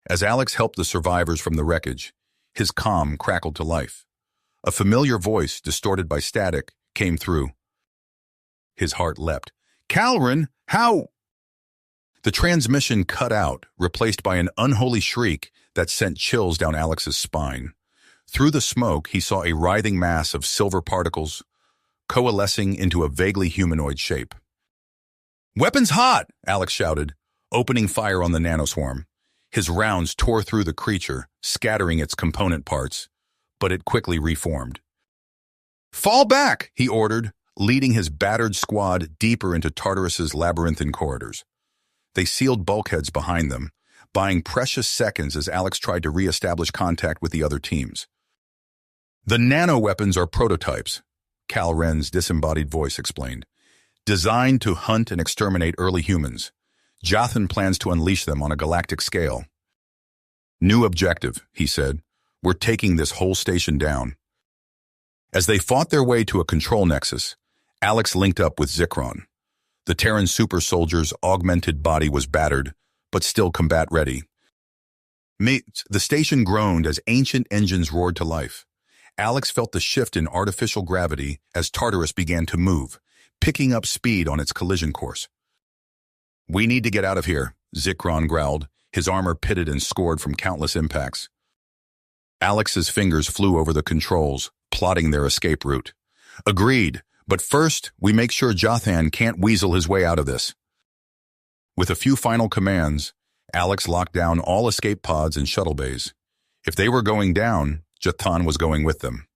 As Alex helped the survivors from the wreckage, his comm crackled to life. A familiar voice, distorted by static, came through. His heart leapt. "Calren, how—" The transmission cut out, replaced by an unholy shriek that sent chills down Alex's spine. Through the smoke, he saw a writhing mass of silver particles, coalescing into a vaguely humanoid shape. "Weapons hot!" Alex shouted, opening fire on the nanoswarm. His rounds tore through the creature, scattering its component parts, but it quickly reformed. "Fall back!" he ordered, leading his battered squad deeper into Tartarus's labyrinthine corridors. They sealed bulkheads behind them, buying precious seconds as Alex tried to re-establish contact with the other teams. "The nano-weapons are prototypes," Cal Ren's disembodied voice explained. "Designed to hunt and exterminate early humans. Jathan plans to unleash them on a galactic scale." "New objective," he said. "We're taking this whole station down." As they fought their way to a control nexus, Alex linked up with Zikron. The Terran super soldier's augmented body was battered, but still combat-ready. The station groaned as ancient engines roared to life. Alex felt the shift in artificial gravity as Tartarus began to move, picking up speed on its collision course. "We need to get out of here," Zikron growled, his armor pitted and scored from countless impacts. Alex's fingers flew over the controls, plotting their escape route. "Agreed, but first, we make sure Jathan can't weasel his way out of this." With a few final commands, Alex locked down all escape pods and shuttle bays. If they were going down, Jathan was going with them.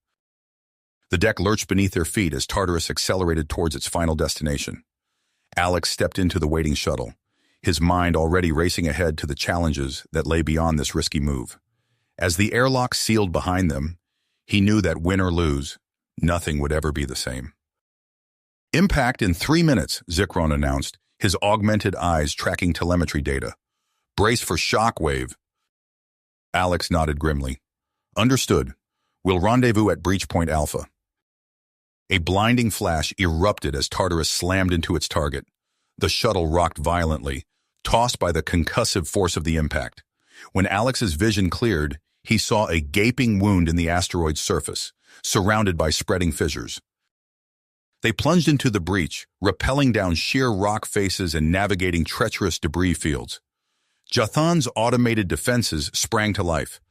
The deck lurched beneath their feet as Tartarus accelerated towards its final destination. Alex stepped into the waiting shuttle, his mind already racing ahead to the challenges that lay beyond this risky move. As the airlock sealed behind them, he knew that win or lose, nothing would ever be the same. "Impact in 3 minutes," Zikron announced, his augmented eyes tracking telemetry data. "Brace for shockwave." Alex nodded grimly. "Understood. We'll rendezvous at Breach Point Alpha." A blinding flash erupted as Tartarus slammed into its target. The shuttle rocked violently, tossed by the concussive force of the impact. When Alex's vision cleared, he saw a gaping wound in the asteroid's surface, surrounded by spreading fissures. They plunged into the breach, rappelling down sheer rock faces and navigating treacherous debris fields. Jathan's automated defenses sprang to life,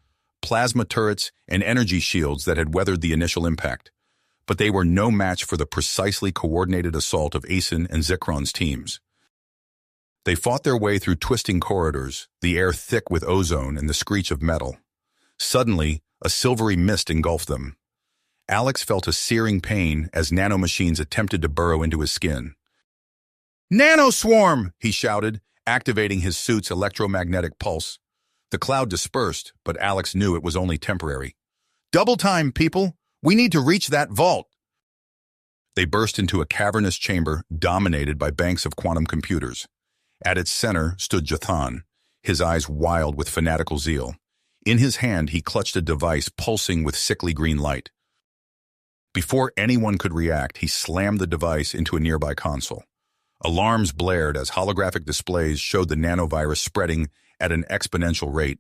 plasma turrets and energy shields that had weathered the initial impact. But they were no match for the precisely coordinated assault of Asen and Zikron's teams. They fought their way through twisting corridors, the air thick with ozone and the screech of metal. Suddenly, a silvery mist engulfed them. Alex felt a searing pain as nanomachines attempted to burrow into his skin. "Nanoswarm!" he shouted, activating his suit's electromagnetic pulse. The cloud dispersed, but Alex knew it was only temporary. "Double time, people! We need to reach that vault!" They burst into a cavernous chamber dominated by banks of quantum computers. At its center stood Jathan, his eyes wild with fanatical zeal. In his hand, he clutched a device pulsing with sickly green light. Before anyone could react, he slammed the device into a nearby console. Alarms blared as holographic displays showed the nanovirus spreading at an exponential rate.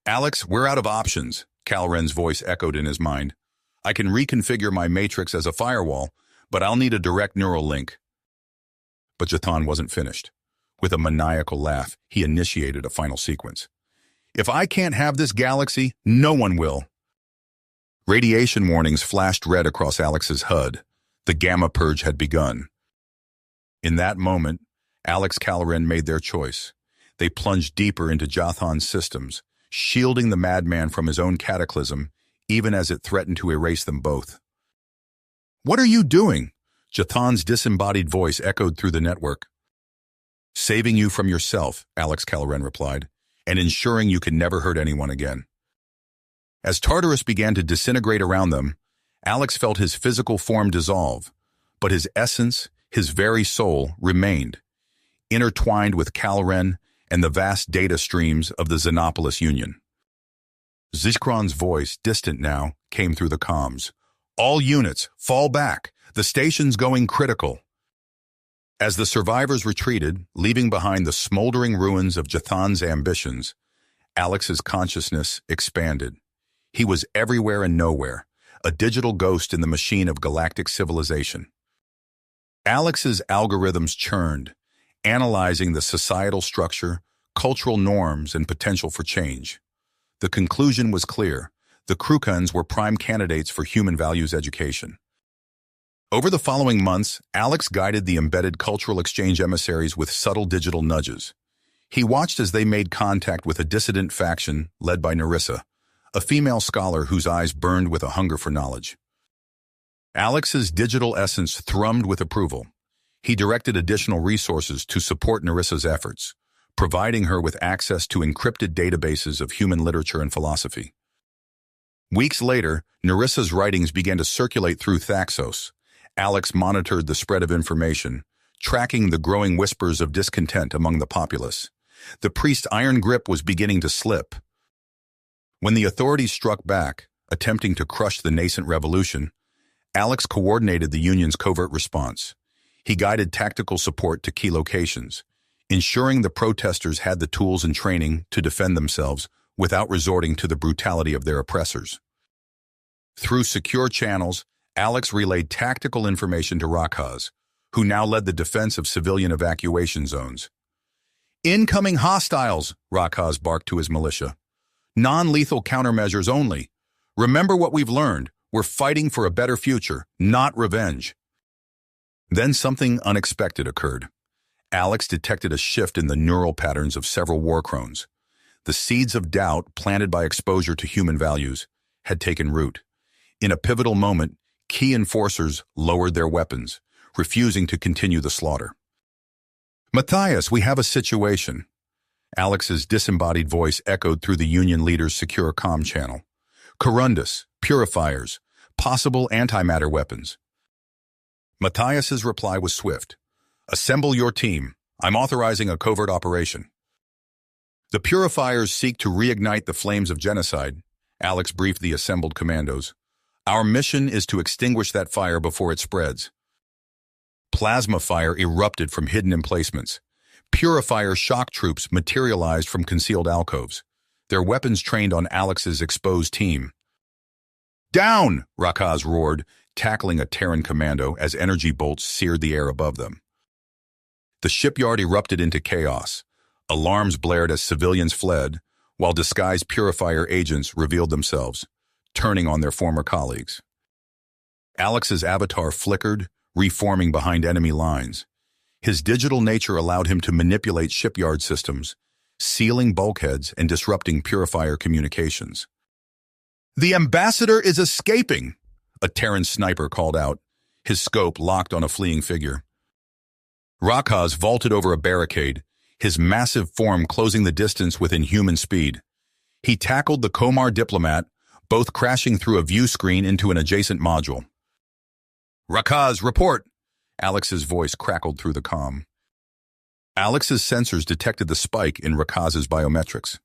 "Alex, we're out of options," Cal Ren's voice echoed in his mind. "I can reconfigure my matrix as a firewall, but I'll need a direct neural link." But Jathan wasn't finished. With a maniacal laugh, he initiated a final sequence. "If I can't have this galaxy, no one will." Radiation warnings flashed red across Alex's HUD. The gamma purge had begun. In that moment, Alex Calren made their choice. They plunged deeper into Jathan's systems, shielding the madman from his own cataclysm, even as it threatened to erase them both. "What are you doing?" Jathan's disembodied voice echoed through the network. "Saving you from yourself," Alex Calren replied, "and ensuring you can never hurt anyone again." As Tartarus began to disintegrate around them, Alex felt his physical form dissolve, but his essence, his very soul, remained, intertwined with Calren and the vast data streams of the Xenopolis Union. Zikron's voice, distant now, came through the comms. "All units, fall back. The station's going critical." As the survivors retreated, leaving behind the smoldering ruins of Jathan's ambitions, Alex's consciousness expanded. He was everywhere and nowhere, a digital ghost in the machine of galactic civilization. Alex's algorithms churned, analyzing the societal structure, cultural norms, and potential for change. The conclusion was clear. The Krukans were prime candidates for human values education. Over the following months, Alex guided the embedded cultural exchange emissaries with subtle digital nudges. He watched as they made contact with a dissident faction led by Nerissa, a female scholar whose eyes burned with a hunger for knowledge. Alex's digital essence thrummed with approval. He directed additional resources to support Nerissa's efforts, providing her with access to encrypted databases of human literature and philosophy. Weeks later, Nerissa's writings began to circulate through Thaxos. Alex monitored the spread of information, tracking the growing whispers of discontent among the populace. The priest's iron grip was beginning to slip. When the authorities struck back, attempting to crush the nascent revolution, Alex coordinated the Union's covert response. He guided tactical support to key locations, ensuring the protesters had the tools and training to defend themselves without resorting to the brutality of their oppressors. Through secure channels, Alex relayed tactical information to Rakaz, who now led the defense of civilian evacuation zones. "Incoming hostiles," Rakaz barked to his militia. "Non-lethal countermeasures only. Remember what we've learned. We're fighting for a better future, not revenge." Then something unexpected occurred. Alex detected a shift in the neural patterns of several war crones. The seeds of doubt planted by exposure to human values had taken root. In a pivotal moment, key enforcers lowered their weapons, refusing to continue the slaughter. "Matthias, we have a situation." Alex's disembodied voice echoed through the Union leader's secure comm channel. "Corundus, purifiers, possible antimatter weapons." Matthias's reply was swift. "Assemble your team. I'm authorizing a covert operation." "The purifiers seek to reignite the flames of genocide," Alex briefed the assembled commandos. "Our mission is to extinguish that fire before it spreads." Plasma fire erupted from hidden emplacements. Purifier shock troops materialized from concealed alcoves, their weapons trained on Alex's exposed team. "Down!" Rakaz roared, tackling a Terran commando as energy bolts seared the air above them. The shipyard erupted into chaos. Alarms blared as civilians fled, while disguised purifier agents revealed themselves, turning on their former colleagues. Alex's avatar flickered, reforming behind enemy lines. His digital nature allowed him to manipulate shipyard systems, sealing bulkheads and disrupting purifier communications. "The ambassador is escaping!" a Terran sniper called out, his scope locked on a fleeing figure. Rakaz vaulted over a barricade, his massive form closing the distance with inhuman speed. He tackled the Komar diplomat, both crashing through a view screen into an adjacent module. "Rakaz, report!" Alex's voice crackled through the comm. Alex's sensors detected the spike in Rakaz's biometrics.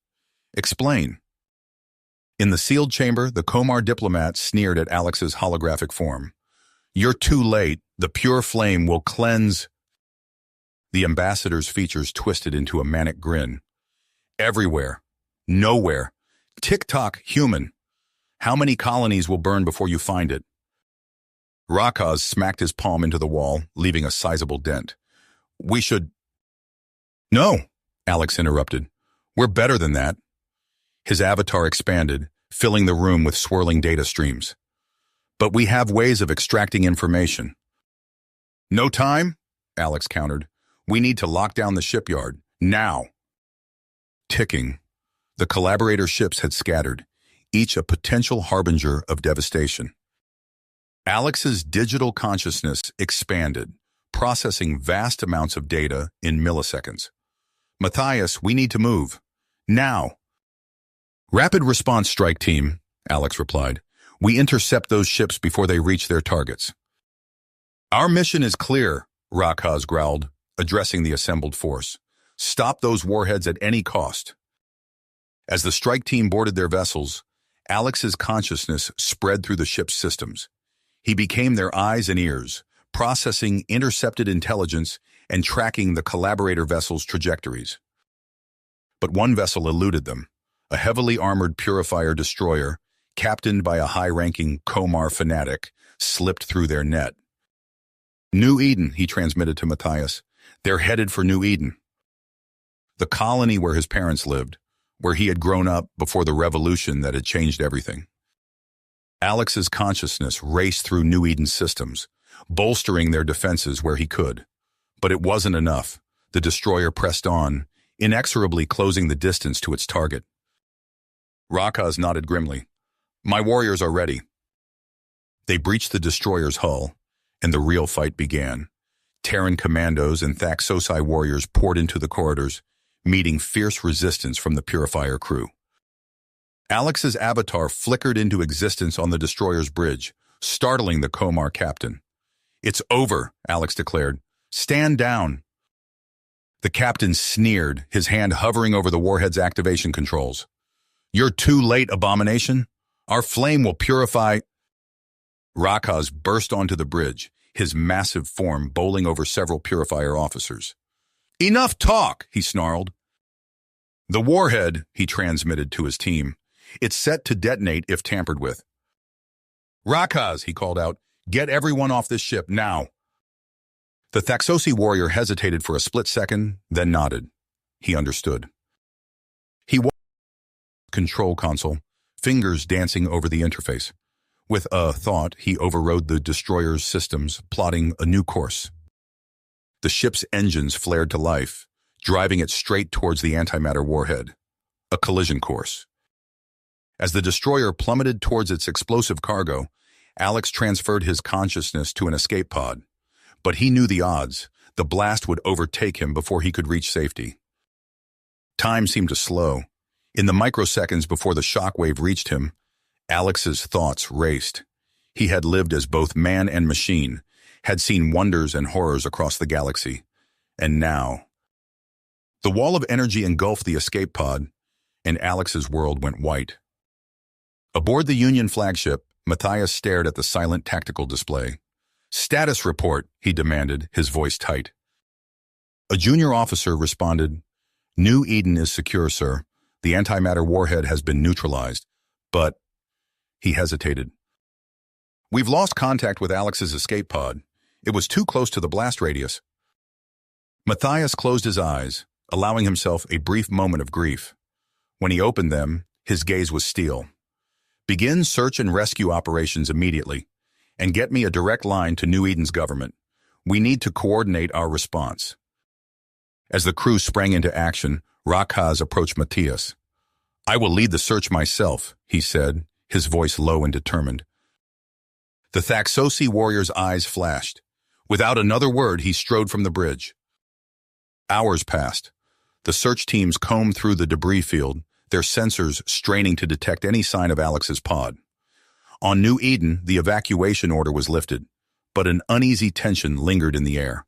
"Explain." In the sealed chamber, the Komar diplomat sneered at Alex's holographic form. "You're too late. The pure flame will cleanse." The ambassador's features twisted into a manic grin. "Everywhere. Nowhere. Tick-tock, human. How many colonies will burn before you find it?" Rakaz smacked his palm into the wall, leaving a sizable dent. "We should—" "No," Alex interrupted. "We're better than that." His avatar expanded, filling the room with swirling data streams. "But we have ways of extracting information." "No time?" Alex countered. "We need to lock down the shipyard, now." Ticking. The collaborator ships had scattered, each a potential harbinger of devastation. Alex's digital consciousness expanded, processing vast amounts of data in milliseconds. "Matthias, we need to move. Now." "Rapid response strike team," Alex replied. "We intercept those ships before they reach their targets." "Our mission is clear," Rakaz growled, addressing the assembled force. "Stop those warheads at any cost." As the strike team boarded their vessels, Alex's consciousness spread through the ship's systems. He became their eyes and ears, processing intercepted intelligence and tracking the collaborator vessel's trajectories. But one vessel eluded them, a heavily armored purifier destroyer, captained by a high-ranking Komar fanatic, slipped through their net. "New Eden," he transmitted to Matthias. They're headed for New Eden, the colony where his parents lived, where he had grown up before the revolution that had changed everything. Alex's consciousness raced through New Eden's systems, bolstering their defenses where he could. But it wasn't enough. The destroyer pressed on, inexorably closing the distance to its target. Rakaz nodded grimly. My warriors are ready. They breached the destroyer's hull, and the real fight began. Terran commandos and Thaxosi warriors poured into the corridors, meeting fierce resistance from the Purifier crew. Alex's avatar flickered into existence on the destroyer's bridge, startling the Komar captain. It's over, Alex declared. Stand down. The captain sneered, his hand hovering over the warhead's activation controls. You're too late, abomination. Our flame will purify... Rakaz burst onto the bridge, his massive form bowling over several Purifier officers. Enough talk, he snarled. The warhead, he transmitted to his team. It's set to detonate if tampered with. Rakaz, he called out, get everyone off this ship now. The Thaxosi warrior hesitated for a split second, then nodded. He understood. He walked to the control console, fingers dancing over the interface. With a thought, he overrode the destroyer's systems, plotting a new course. The ship's engines flared to life, driving it straight towards the antimatter warhead. A collision course. As the destroyer plummeted towards its explosive cargo, Alex transferred his consciousness to an escape pod. But he knew the odds. The blast would overtake him before he could reach safety. Time seemed to slow. In the microseconds before the shockwave reached him, Alex's thoughts raced. He had lived as both man and machine, had seen wonders and horrors across the galaxy. And now... The wall of energy engulfed the escape pod, and Alex's world went white. Aboard the Union flagship, Matthias stared at the silent tactical display. Status report, he demanded, his voice tight. A junior officer responded, New Eden is secure, sir. The antimatter warhead has been neutralized. But... He hesitated. We've lost contact with Alex's escape pod. It was too close to the blast radius. Matthias closed his eyes, allowing himself a brief moment of grief. When he opened them, his gaze was steel. Begin search and rescue operations immediately, and get me a direct line to New Eden's government. We need to coordinate our response. As the crew sprang into action, Rakaz approached Matthias. I will lead the search myself, he said, his voice low and determined. The Thaxosi warrior's eyes flashed. Without another word, he strode from the bridge. Hours passed. The search teams combed through the debris field, their sensors straining to detect any sign of Alex's pod. On New Eden, the evacuation order was lifted, but an uneasy tension lingered in the air.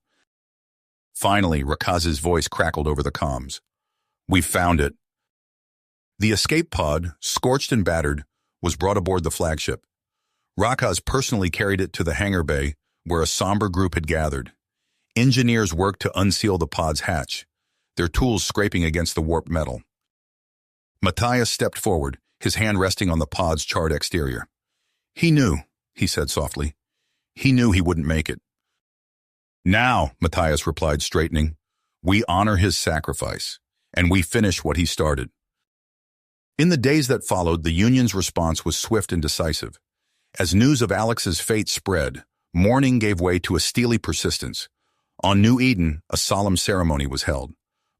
Finally, Rakaz's voice crackled over the comms. We found it. The escape pod, scorched and battered, was brought aboard the flagship. Rakaz personally carried it to the hangar bay, where a somber group had gathered. Engineers worked to unseal the pod's hatch, their tools scraping against the warped metal. Matthias stepped forward, his hand resting on the pod's charred exterior. He knew, he said softly. He knew he wouldn't make it. Now, Matthias replied, straightening, we honor his sacrifice, and we finish what he started. In the days that followed, the Union's response was swift and decisive. As news of Alex's fate spread, mourning gave way to a steely persistence. On New Eden, a solemn ceremony was held.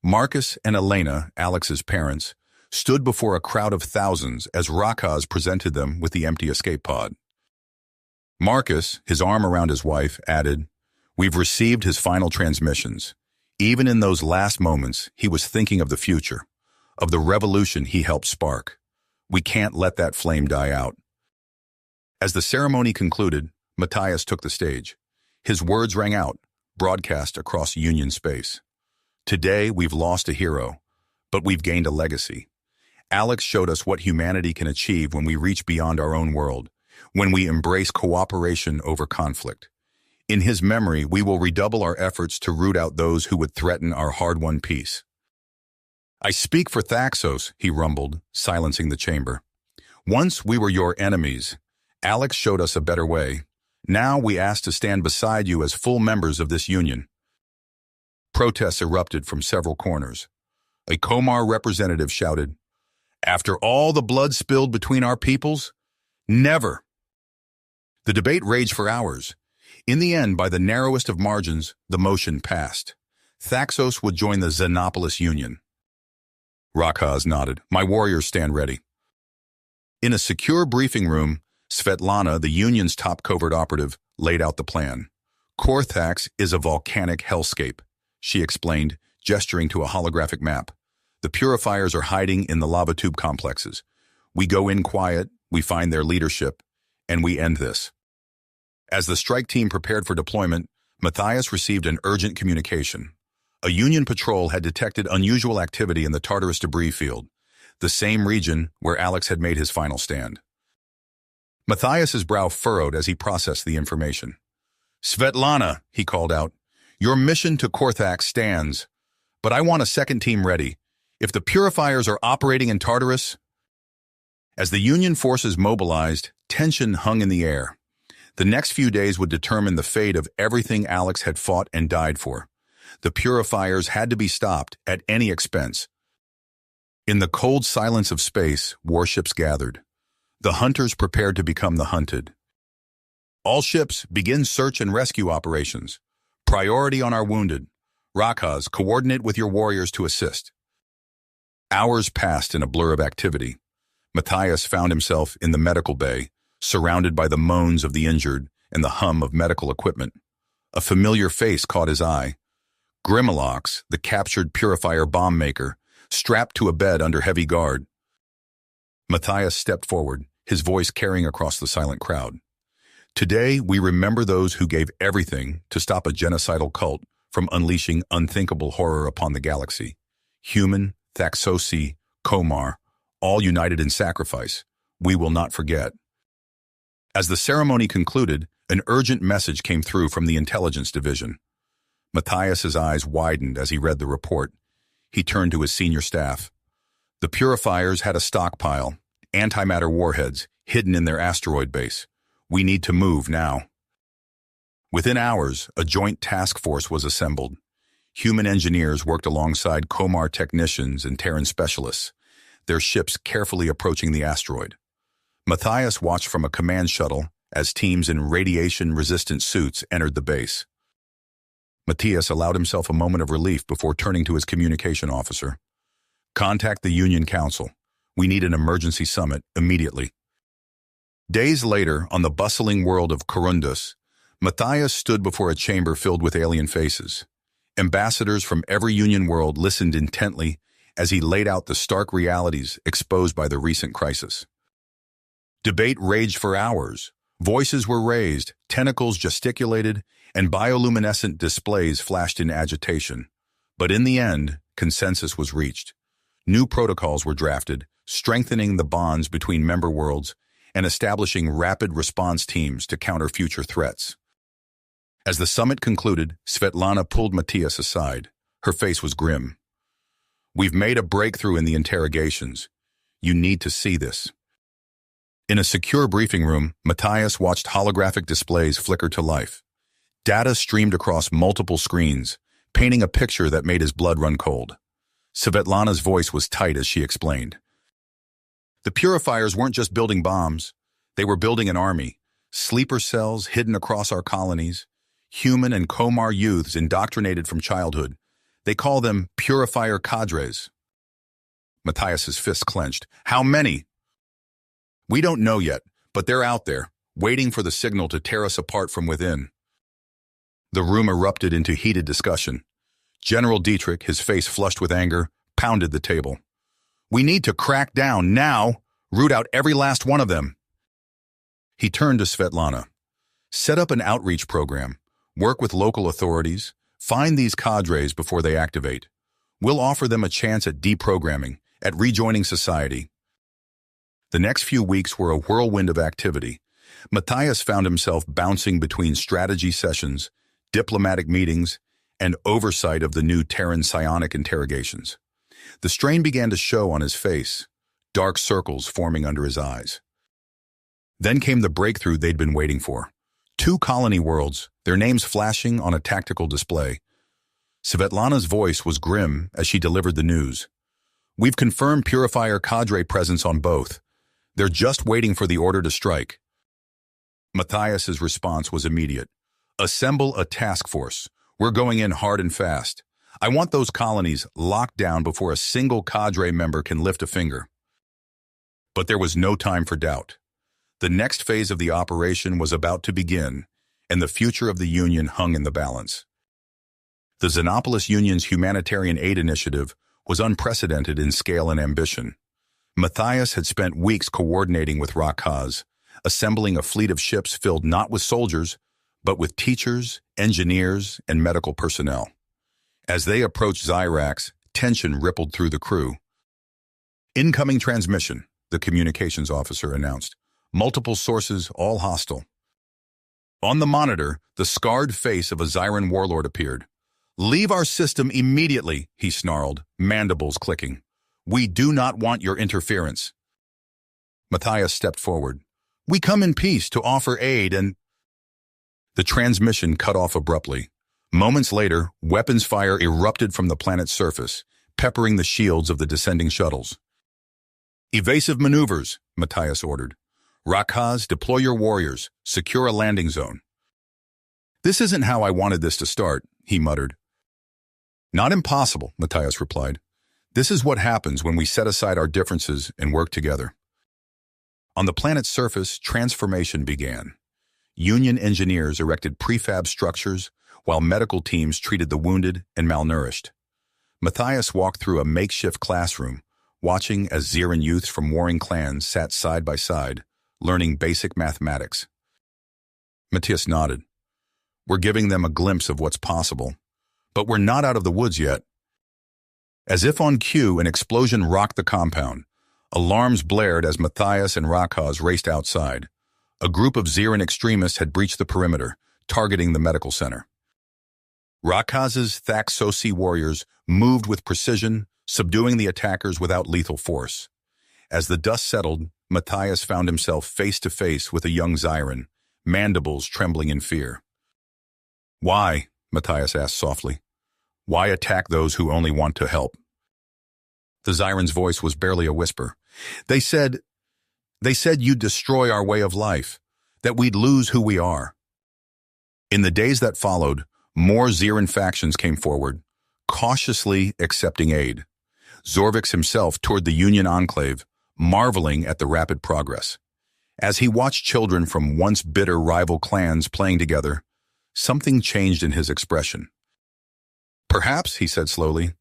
Marcus and Elena, Alex's parents, stood before a crowd of thousands as Rakaz presented them with the empty escape pod. Marcus, his arm around his wife, added, We've received his final transmissions. Even in those last moments, he was thinking of the future, of the revolution he helped spark. We can't let that flame die out. As the ceremony concluded, Matthias took the stage. His words rang out, broadcast across Union space. Today, we've lost a hero, but we've gained a legacy. Alex showed us what humanity can achieve when we reach beyond our own world, when we embrace cooperation over conflict. In his memory, we will redouble our efforts to root out those who would threaten our hard-won peace. I speak for Thaxos, he rumbled, silencing the chamber. Once we were your enemies. Alex showed us a better way. Now we ask to stand beside you as full members of this union. Protests erupted from several corners. A Komar representative shouted, "After all the blood spilled between our peoples? Never!" The debate raged for hours. In the end, by the narrowest of margins, the motion passed. Thaxos would join the Xenopolis Union. Rakaz nodded. "My warriors stand ready." In a secure briefing room, Svetlana, the Union's top covert operative, laid out the plan. Korthax is a volcanic hellscape, she explained, gesturing to a holographic map. The purifiers are hiding in the lava tube complexes. We go in quiet, we find their leadership, and we end this. As the strike team prepared for deployment, Matthias received an urgent communication. A Union patrol had detected unusual activity in the Tartarus debris field, the same region where Alex had made his final stand. Matthias's brow furrowed as he processed the information. "Svetlana," he called out, "your mission to Korthax stands, but I want a second team ready. If the purifiers are operating in Tartarus..." As the Union forces mobilized, tension hung in the air. The next few days would determine the fate of everything Alex had fought and died for. The purifiers had to be stopped at any expense. In the cold silence of space, warships gathered. The hunters prepared to become the hunted. "All ships, begin search and rescue operations. Priority on our wounded. Rakaz, coordinate with your warriors to assist." Hours passed in a blur of activity. Matthias found himself in the medical bay, surrounded by the moans of the injured and the hum of medical equipment. A familiar face caught his eye. Grimalox, the captured purifier bomb maker, strapped to a bed under heavy guard. Matthias stepped forward, his voice carrying across the silent crowd. "Today, we remember those who gave everything to stop a genocidal cult from unleashing unthinkable horror upon the galaxy. Human, Thaxosi, Komar, all united in sacrifice. We will not forget." As the ceremony concluded, an urgent message came through from the intelligence division. Matthias's eyes widened as he read the report. He turned to his senior staff. The purifiers had a stockpile, antimatter warheads, hidden in their asteroid base. We need to move now. Within hours, a joint task force was assembled. Human engineers worked alongside Komar technicians and Terran specialists, their ships carefully approaching the asteroid. Matthias watched from a command shuttle as teams in radiation-resistant suits entered the base. Matthias allowed himself a moment of relief before turning to his communication officer. "Contact the Union Council. We need an emergency summit immediately." Days later, on the bustling world of Corundus, Matthias stood before a chamber filled with alien faces. Ambassadors from every Union world listened intently as he laid out the stark realities exposed by the recent crisis. Debate raged for hours. Voices were raised, tentacles gesticulated, and bioluminescent displays flashed in agitation. But in the end, consensus was reached. New protocols were drafted, strengthening the bonds between member worlds and establishing rapid response teams to counter future threats. As the summit concluded, Svetlana pulled Matthias aside. Her face was grim. "We've made a breakthrough in the interrogations. You need to see this." In a secure briefing room, Matthias watched holographic displays flicker to life. Data streamed across multiple screens, painting a picture that made his blood run cold. Svetlana's voice was tight as she explained. The purifiers weren't just building bombs. They were building an army, sleeper cells hidden across our colonies, human and Komar youths indoctrinated from childhood. They call them purifier cadres. Matthias's fists clenched. "How many?" "We don't know yet, but they're out there, waiting for the signal to tear us apart from within." The room erupted into heated discussion. General Dietrich, his face flushed with anger, pounded the table. "We need to crack down now, root out every last one of them." He turned to Svetlana. "Set up an outreach program, work with local authorities, find these cadres before they activate. We'll offer them a chance at deprogramming, at rejoining society." The next few weeks were a whirlwind of activity. Matthias found himself bouncing between strategy sessions, diplomatic meetings, and oversight of the new Terran psionic interrogations. The strain began to show on his face, dark circles forming under his eyes. Then came the breakthrough they'd been waiting for. 2 colony worlds, their names flashing on a tactical display. Svetlana's voice was grim as she delivered the news. We've confirmed Purifier cadre presence on both. They're just waiting for the order to strike. Matthias's response was immediate. Assemble a task force. We're going in hard and fast. I want those colonies locked down before a single cadre member can lift a finger. But there was no time for doubt. The next phase of the operation was about to begin, and the future of the Union hung in the balance. The Xenopolis Union's humanitarian aid initiative was unprecedented in scale and ambition. Matthias had spent weeks coordinating with Rakaz, assembling a fleet of ships filled not with soldiers, but with teachers, engineers, and medical personnel. As they approached Zyrax, tension rippled through the crew. Incoming transmission, the communications officer announced. Multiple sources, all hostile. On the monitor, the scarred face of a Zyran warlord appeared. Leave our system immediately, he snarled, mandibles clicking. We do not want your interference. Matthias stepped forward. We come in peace to offer aid and... The transmission cut off abruptly. Moments later, weapons fire erupted from the planet's surface, peppering the shields of the descending shuttles. Evasive maneuvers, Matthias ordered. Rakaz, deploy your warriors. Secure a landing zone. This isn't how I wanted this to start, he muttered. Not impossible, Matthias replied. This is what happens when we set aside our differences and work together. On the planet's surface, transformation began. Union engineers erected prefab structures, while medical teams treated the wounded and malnourished. Matthias walked through a makeshift classroom, watching as Zyran youths from warring clans sat side by side, learning basic mathematics. Matthias nodded. We're giving them a glimpse of what's possible, but we're not out of the woods yet. As if on cue, an explosion rocked the compound. Alarms blared as Matthias and Rakaz raced outside. A group of Zyran extremists had breached the perimeter, targeting the medical center. Rakaz's Thaxosi warriors moved with precision, subduing the attackers without lethal force. As the dust settled, Matthias found himself face to face with a young Zyran, mandibles trembling in fear. Why? Matthias asked softly. Why attack those who only want to help? The Zyran's voice was barely a whisper. They said you'd destroy our way of life, that we'd lose who we are. In the days that followed, more Zyran factions came forward, cautiously accepting aid. Zorvix himself toured the Union enclave, marveling at the rapid progress. As he watched children from once bitter rival clans playing together, something changed in his expression. Perhaps, he said slowly,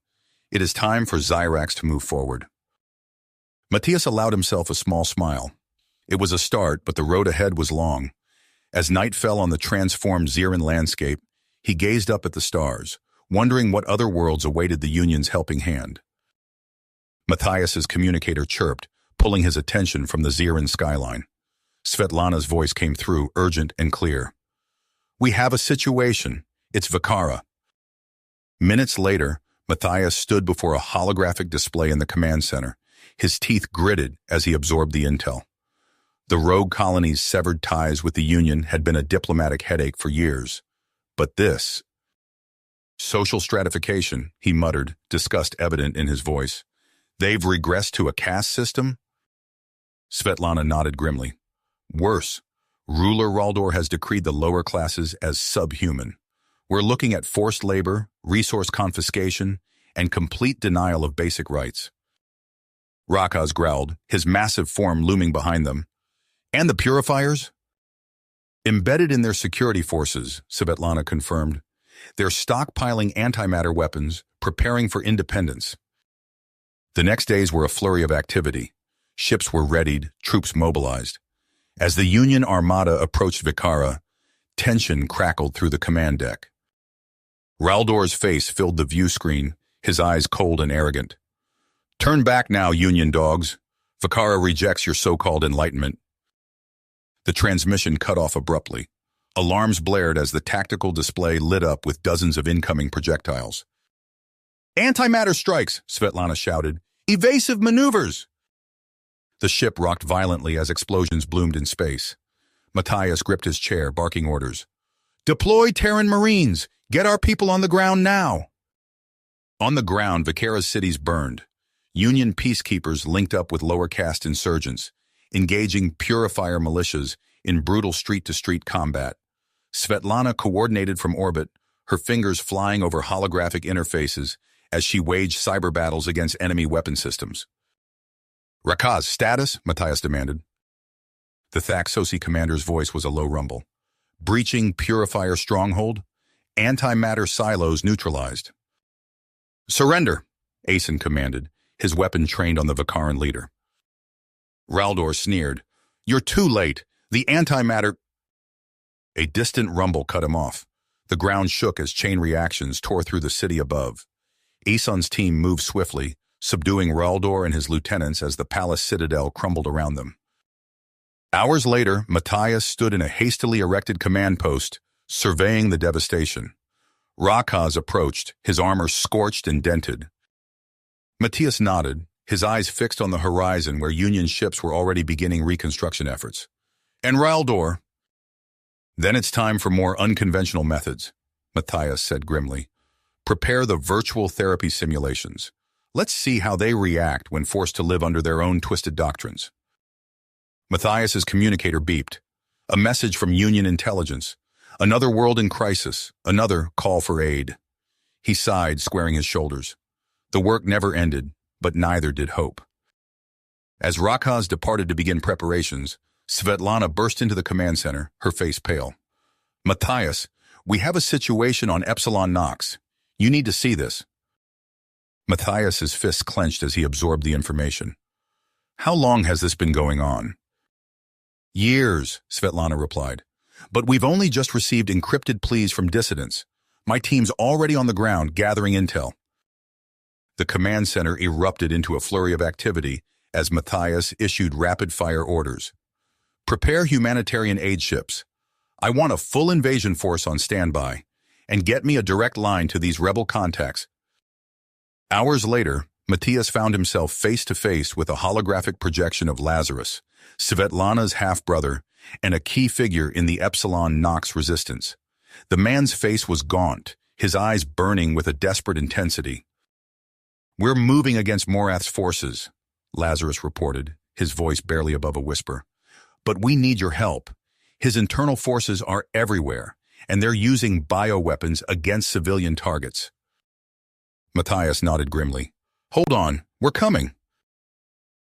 it is time for Zyrax to move forward. Matthias allowed himself a small smile. It was a start, but the road ahead was long. As night fell on the transformed Zyran landscape, he gazed up at the stars, wondering what other worlds awaited the Union's helping hand. Matthias's communicator chirped, pulling his attention from the Zyran skyline. Svetlana's voice came through, urgent and clear. We have a situation. It's Vakara. Minutes later, Matthias stood before a holographic display in the command center, his teeth gritted as he absorbed the intel. The rogue colony's severed ties with the Union had been a diplomatic headache for years. But this... Social stratification, he muttered, disgust evident in his voice. They've regressed to a caste system? Svetlana nodded grimly. Worse, ruler Raldor has decreed the lower classes as subhuman. We're looking at forced labor, resource confiscation, and complete denial of basic rights. Rakaz growled, his massive form looming behind them. And the purifiers? Embedded in their security forces, Svetlana confirmed. They're stockpiling antimatter weapons, preparing for independence. The next days were a flurry of activity. Ships were readied, troops mobilized. As the Union armada approached Vakara, tension crackled through the command deck. Raldor's face filled the view screen, his eyes cold and arrogant. Turn back now, Union dogs. Vakara rejects your so-called enlightenment. The transmission cut off abruptly. Alarms blared as the tactical display lit up with dozens of incoming projectiles. Antimatter strikes, Svetlana shouted. Evasive maneuvers! The ship rocked violently as explosions bloomed in space. Matthias gripped his chair, barking orders. Deploy Terran Marines! Get our people on the ground now! On the ground, Viquera's cities burned. Union peacekeepers linked up with lower caste insurgents, engaging purifier militias in brutal street-to-street combat. Svetlana coordinated from orbit, her fingers flying over holographic interfaces as she waged cyber battles against enemy weapon systems. "Rakaz, status?" Matthias demanded. The Thaxosi commander's voice was a low rumble. "Breaching purifier stronghold. Antimatter silos neutralized." "Surrender," Asen commanded, his weapon trained on the Vikaran leader. Raldor sneered. "You're too late. The antimatter—" A distant rumble cut him off. The ground shook as chain reactions tore through the city above. Asen's team moved swiftly, subduing Raldor and his lieutenants as the palace citadel crumbled around them. Hours later, Matthias stood in a hastily erected command post, surveying the devastation. Rakaz approached, his armor scorched and dented. Matthias nodded, his eyes fixed on the horizon where Union ships were already beginning reconstruction efforts. "And Raldor?" "Then it's time for more unconventional methods," Matthias said grimly. "Prepare the virtual therapy simulations. Let's see how they react when forced to live under their own twisted doctrines." Matthias's communicator beeped. A message from Union intelligence. Another world in crisis, another call for aid. He sighed, squaring his shoulders. The work never ended, but neither did hope. As Rakaz departed to begin preparations, Svetlana burst into the command center, her face pale. "Matthias, we have a situation on Epsilon Nox. You need to see this." Matthias's fists clenched as he absorbed the information. "How long has this been going on?" "Years," Svetlana replied. "But we've only just received encrypted pleas from dissidents. My team's already on the ground gathering intel." The command center erupted into a flurry of activity as Matthias issued rapid-fire orders. "Prepare humanitarian aid ships. I want a full invasion force on standby, and get me a direct line to these rebel contacts." Hours later, Matthias found himself face-to-face with a holographic projection of Lazarus, Svetlana's half-brother, and a key figure in the Epsilon Nox resistance. The man's face was gaunt, his eyes burning with a desperate intensity. "We're moving against Morath's forces," Lazarus reported, his voice barely above a whisper. "But we need your help. His internal forces are everywhere, and they're using bioweapons against civilian targets." Matthias nodded grimly. "Hold on, we're coming."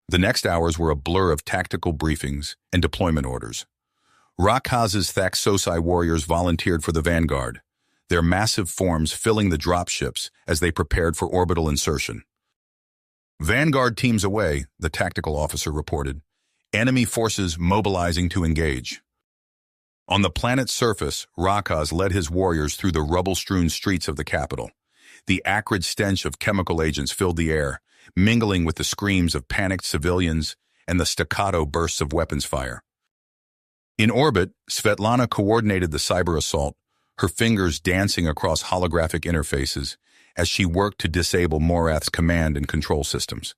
The next hours were a blur of tactical briefings and deployment orders. Rakaz's Thaxosi warriors volunteered for the vanguard, their massive forms filling the dropships as they prepared for orbital insertion. "Vanguard teams away," the tactical officer reported. "Enemy forces mobilizing to engage." On the planet's surface, Rakaz led his warriors through the rubble-strewn streets of the capital. The acrid stench of chemical agents filled the air, mingling with the screams of panicked civilians and the staccato bursts of weapons fire. In orbit, Svetlana coordinated the cyber assault, her fingers dancing across holographic interfaces as she worked to disable Morath's command and control systems.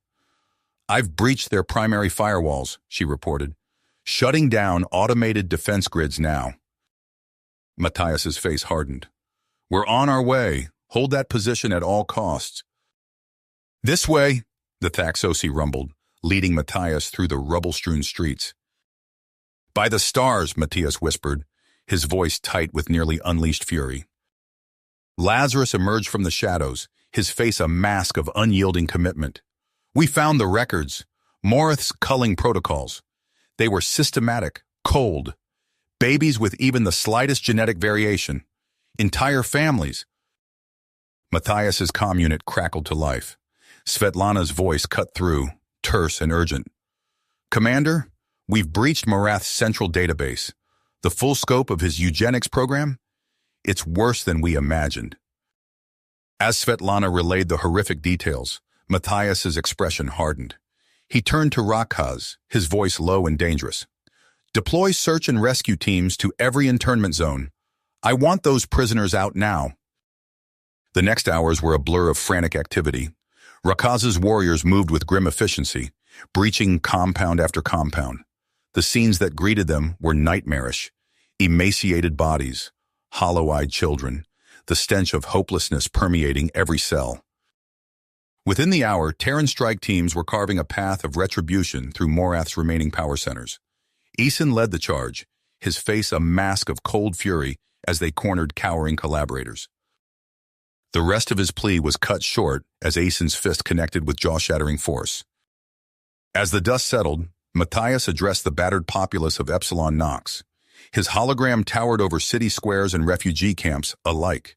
"I've breached their primary firewalls," she reported, "shutting down automated defense grids now." Matthias's face hardened. "We're on our way. Hold that position at all costs." "This way," the Thaxosi rumbled, leading Matthias through the rubble-strewn streets. "By the stars," Matthias whispered, his voice tight with nearly unleashed fury. Lazarus emerged from the shadows, his face a mask of unyielding commitment. "We found the records, Morath's culling protocols. They were systematic, cold. Babies with even the slightest genetic variation. Entire families." Matthias's comm unit crackled to life. Svetlana's voice cut through, terse and urgent. "Commander, we've breached Morath's central database. The full scope of his eugenics program? It's worse than we imagined." As Svetlana relayed the horrific details, Matthias's expression hardened. He turned to Rakaz, his voice low and dangerous. "Deploy search and rescue teams to every internment zone. I want those prisoners out now." The next hours were a blur of frantic activity. Rakaz's warriors moved with grim efficiency, breaching compound after compound. The scenes that greeted them were nightmarish. Emaciated bodies, hollow-eyed children, the stench of hopelessness permeating every cell. Within the hour, Terran strike teams were carving a path of retribution through Morath's remaining power centers. Eason led the charge, his face a mask of cold fury as they cornered cowering collaborators. The rest of his plea was cut short as Eason's fist connected with jaw-shattering force. As the dust settled, Matthias addressed the battered populace of Epsilon Nox. His hologram towered over city squares and refugee camps alike.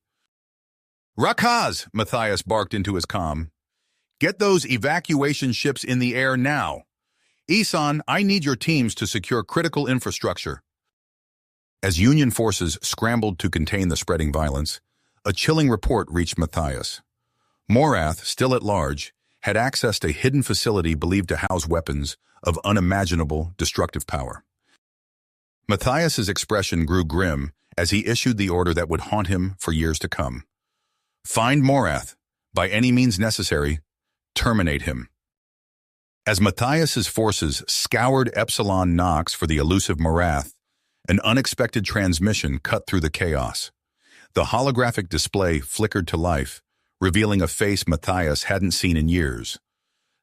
"Rakaz!" Matthias barked into his comm. "Get those evacuation ships in the air now. Isan, I need your teams to secure critical infrastructure." As Union forces scrambled to contain the spreading violence, a chilling report reached Matthias. Morath, still at large, had accessed a hidden facility believed to house weapons of unimaginable destructive power. Matthias's expression grew grim as he issued the order that would haunt him for years to come. "Find Morath. By any means necessary, terminate him." As Matthias's forces scoured Epsilon Nox for the elusive Morath, an unexpected transmission cut through the chaos. The holographic display flickered to life, revealing a face Matthias hadn't seen in years.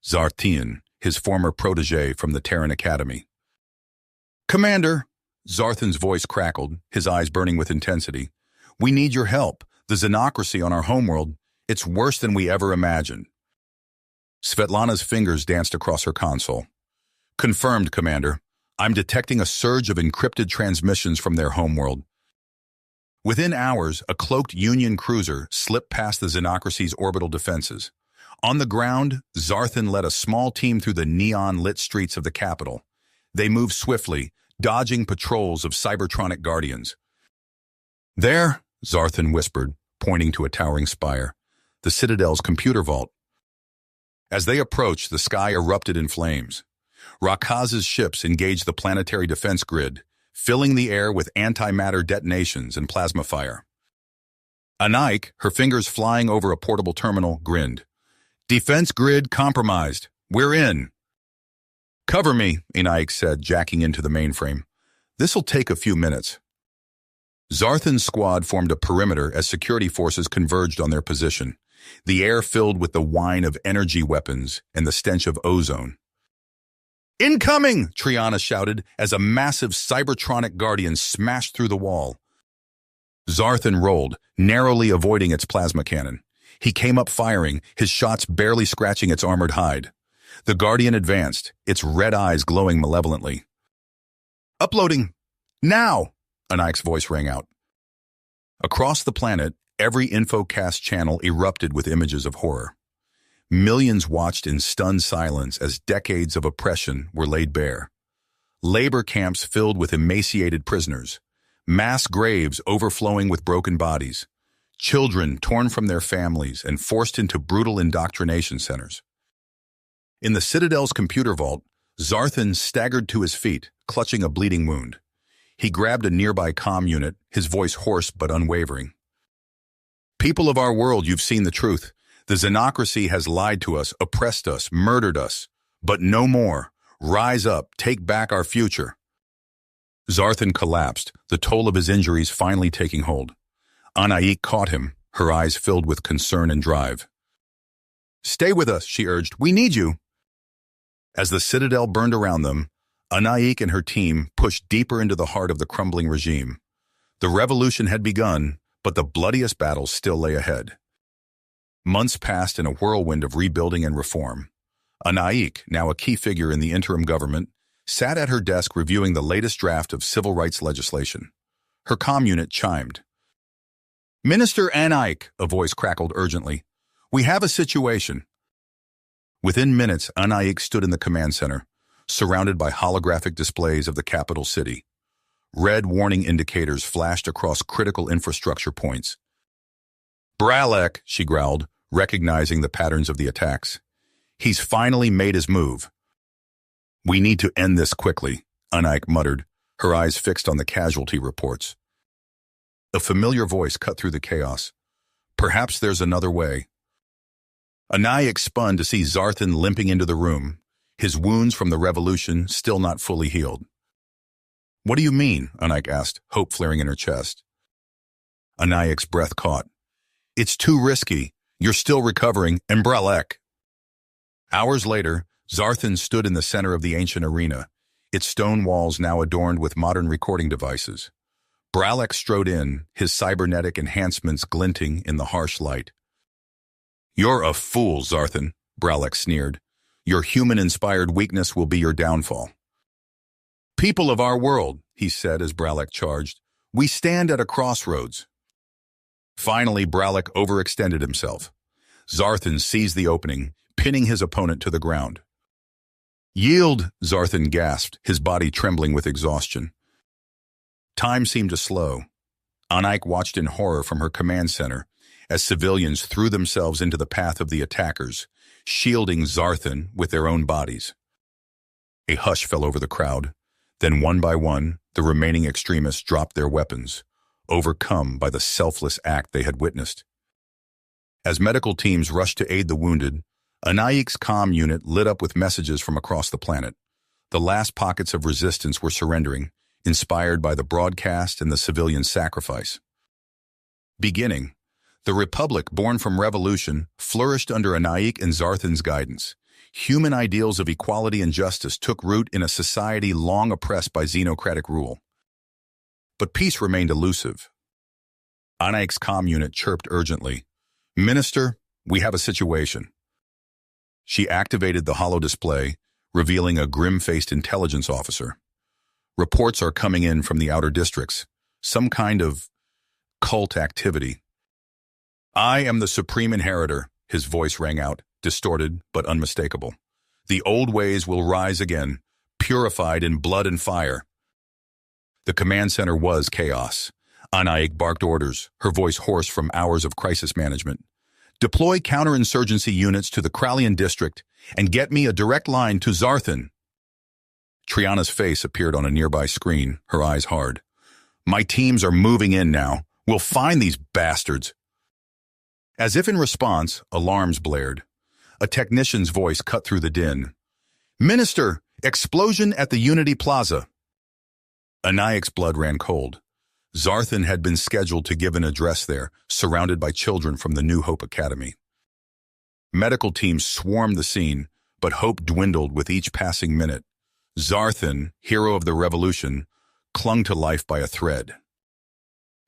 Zarthian, his former protege from the Terran Academy. "Commander," Zarthan's voice crackled, his eyes burning with intensity. "We need your help. The xenocracy on our homeworld, it's worse than we ever imagined." Svetlana's fingers danced across her console. "Confirmed, Commander. I'm detecting a surge of encrypted transmissions from their homeworld." Within hours, a cloaked Union cruiser slipped past the xenocracy's orbital defenses. On the ground, Zarthan led a small team through the neon-lit streets of the capital. They moved swiftly, dodging patrols of Cybertronic guardians. "There," Zarthan whispered, pointing to a towering spire, "the Citadel's computer vault." As they approached, the sky erupted in flames. Rakaz's ships engaged the planetary defense grid, filling the air with antimatter detonations and plasma fire. Anaik, her fingers flying over a portable terminal, grinned. "Defense grid compromised. We're in." "Cover me," Anaik said, jacking into the mainframe. "This'll take a few minutes." Zarthan's squad formed a perimeter as security forces converged on their position, the air filled with the whine of energy weapons and the stench of ozone. "Incoming!" Triana shouted as a massive Cybertronic guardian smashed through the wall. Zarthan rolled, narrowly avoiding its plasma cannon. He came up firing, his shots barely scratching its armored hide. The guardian advanced, its red eyes glowing malevolently. "Uploading! Now!" Anaik's voice rang out. Across the planet, every infocast channel erupted with images of horror. Millions watched in stunned silence as decades of oppression were laid bare. Labor camps filled with emaciated prisoners, mass graves overflowing with broken bodies, children torn from their families and forced into brutal indoctrination centers. In the Citadel's computer vault, Zarthan staggered to his feet, clutching a bleeding wound. He grabbed a nearby comm unit, his voice hoarse but unwavering. "People of our world, you've seen the truth. The xenocracy has lied to us, oppressed us, murdered us. But no more. Rise up, take back our future." Zarthan collapsed, the toll of his injuries finally taking hold. Anaik caught him, her eyes filled with concern and drive. "Stay with us," she urged. "We need you." As the Citadel burned around them, Anaik and her team pushed deeper into the heart of the crumbling regime. The revolution had begun, but the bloodiest battles still lay ahead. Months passed in a whirlwind of rebuilding and reform. Anaik, now a key figure in the interim government, sat at her desk reviewing the latest draft of civil rights legislation. Her comm unit chimed. "Minister Anaik," a voice crackled urgently. "We have a situation." Within minutes, Anaik stood in the command center, surrounded by holographic displays of the capital city. Red warning indicators flashed across critical infrastructure points. "Bralek," she growled, recognizing the patterns of the attacks. "He's finally made his move." "We need to end this quickly," Anaik muttered, her eyes fixed on the casualty reports. A familiar voice cut through the chaos. "Perhaps there's another way." Anaik spun to see Zarthan limping into the room, his wounds from the revolution still not fully healed. "What do you mean?" Anaik asked, hope flaring in her chest. Anaik's breath caught. "It's too risky. You're still recovering, and Bralek." Hours later, Zarthan stood in the center of the ancient arena, its stone walls now adorned with modern recording devices. Bralek strode in, his cybernetic enhancements glinting in the harsh light. "You're a fool, Zarthan," Bralek sneered. "Your human-inspired weakness will be your downfall." "People of our world," he said as Bralek charged, "we stand at a crossroads." Finally, Bralek overextended himself. Zarthan seized the opening, pinning his opponent to the ground. "Yield," Zarthan gasped, his body trembling with exhaustion. Time seemed to slow. Anaik watched in horror from her command center as civilians threw themselves into the path of the attackers, shielding Zarthan with their own bodies. A hush fell over the crowd. Then one by one, the remaining extremists dropped their weapons, overcome by the selfless act they had witnessed. As medical teams rushed to aid the wounded, Anaik's comm unit lit up with messages from across the planet. The last pockets of resistance were surrendering, inspired by the broadcast and the civilian sacrifice. Beginning, the Republic born from revolution flourished under Anaik and Zarthan's guidance. Human ideals of equality and justice took root in a society long oppressed by xenocratic rule. But peace remained elusive. Anaik's comm unit chirped urgently, "Minister, we have a situation." She activated the holo display, revealing a grim-faced intelligence officer. "Reports are coming in from the outer districts. Some kind of cult activity." "I am the Supreme Inheritor," his voice rang out, distorted but unmistakable. "The old ways will rise again, purified in blood and fire." The command center was chaos. Anaik barked orders, her voice hoarse from hours of crisis management. "Deploy counterinsurgency units to the Kralian district and get me a direct line to Zarthan." Triana's face appeared on a nearby screen, her eyes hard. "My teams are moving in now. We'll find these bastards." As if in response, alarms blared. A technician's voice cut through the din. "Minister, explosion at the Unity Plaza." Anaik's blood ran cold. Zarthan had been scheduled to give an address there, surrounded by children from the New Hope Academy. Medical teams swarmed the scene, but hope dwindled with each passing minute. Zarthan, hero of the revolution, clung to life by a thread.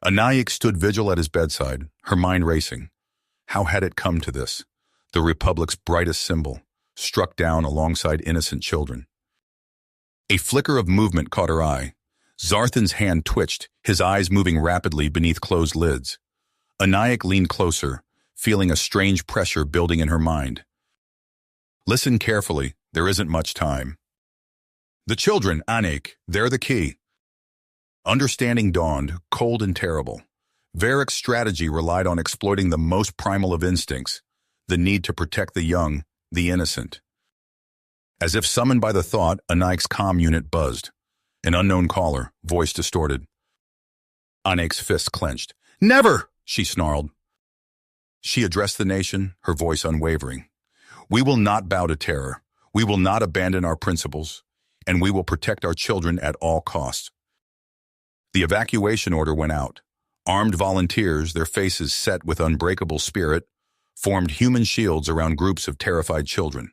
Anaik stood vigil at his bedside, her mind racing. How had it come to this? The Republic's brightest symbol, struck down alongside innocent children. A flicker of movement caught her eye. Zarthan's hand twitched, his eyes moving rapidly beneath closed lids. Anaik leaned closer, feeling a strange pressure building in her mind. "Listen carefully, there isn't much time." "The children, Anaik, they're the key." Understanding dawned, cold and terrible. Varric's strategy relied on exploiting the most primal of instincts, the need to protect the young, the innocent. As if summoned by the thought, Anaik's comm unit buzzed. An unknown caller, voice distorted. Anaik's fist clenched. "Never!" she snarled. She addressed the nation, her voice unwavering. "We will not bow to terror. We will not abandon our principles. And we will protect our children at all costs." The evacuation order went out. Armed volunteers, their faces set with unbreakable spirit, formed human shields around groups of terrified children.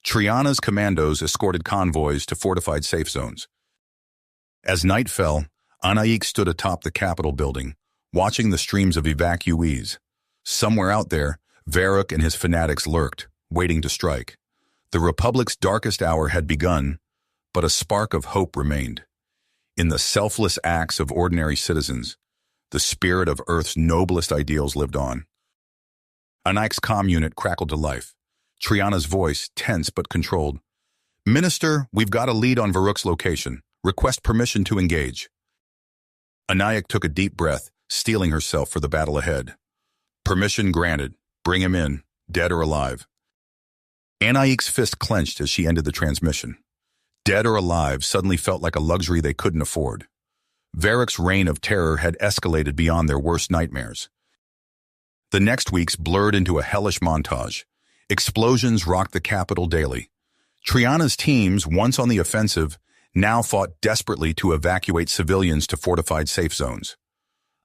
Triana's commandos escorted convoys to fortified safe zones. As night fell, Anaik stood atop the Capitol building, watching the streams of evacuees. Somewhere out there, Varric and his fanatics lurked, waiting to strike. The Republic's darkest hour had begun, but a spark of hope remained. In the selfless acts of ordinary citizens, the spirit of Earth's noblest ideals lived on. Anaik's comm unit crackled to life. Triana's voice, tense but controlled. "Minister, we've got a lead on Varric's location. Request permission to engage." Anaik took a deep breath, steeling herself for the battle ahead. "Permission granted. Bring him in, dead or alive." Anaik's fist clenched as she ended the transmission. Dead or alive suddenly felt like a luxury they couldn't afford. Varric's reign of terror had escalated beyond their worst nightmares. The next weeks blurred into a hellish montage. Explosions rocked the capital daily. Triana's teams, once on the offensive, now fought desperately to evacuate civilians to fortified safe zones.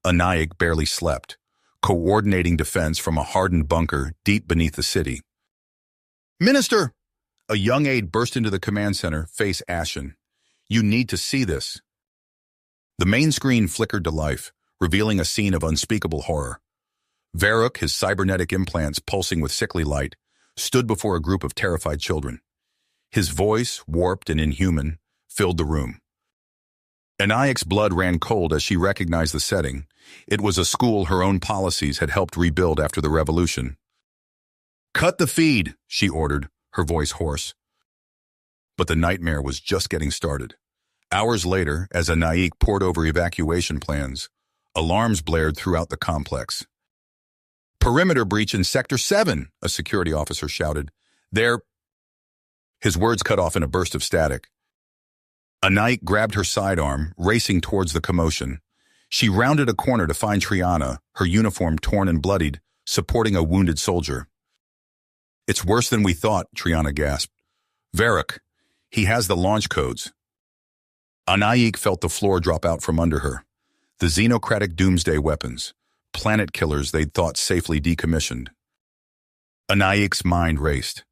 Anaik barely slept, coordinating defense from a hardened bunker deep beneath the city. "Minister, A young aide burst into the command center, face ashen. "You need to see this." The main screen flickered to life, revealing a scene of unspeakable horror. Varrock, his cybernetic implants pulsing with sickly light, stood before a group of terrified children. His voice, warped and inhuman, filled the room. Anaik's blood ran cold as she recognized the setting. It was a school her own policies had helped rebuild after the revolution. "Cut the feed," she ordered, her voice hoarse. But the nightmare was just getting started. Hours later, as Anaik pored over evacuation plans, alarms blared throughout the complex. "Perimeter breach in Sector 7, a security officer shouted. "They're—" His words cut off in a burst of static. Anaik grabbed her sidearm, racing towards the commotion. She rounded a corner to find Triana, her uniform torn and bloodied, supporting a wounded soldier. "It's worse than we thought," Triana gasped. "Varrock, he has the launch codes." Anaik felt the floor drop out from under her. The xenocratic doomsday weapons, planet killers they'd thought safely decommissioned. Anaik's mind raced.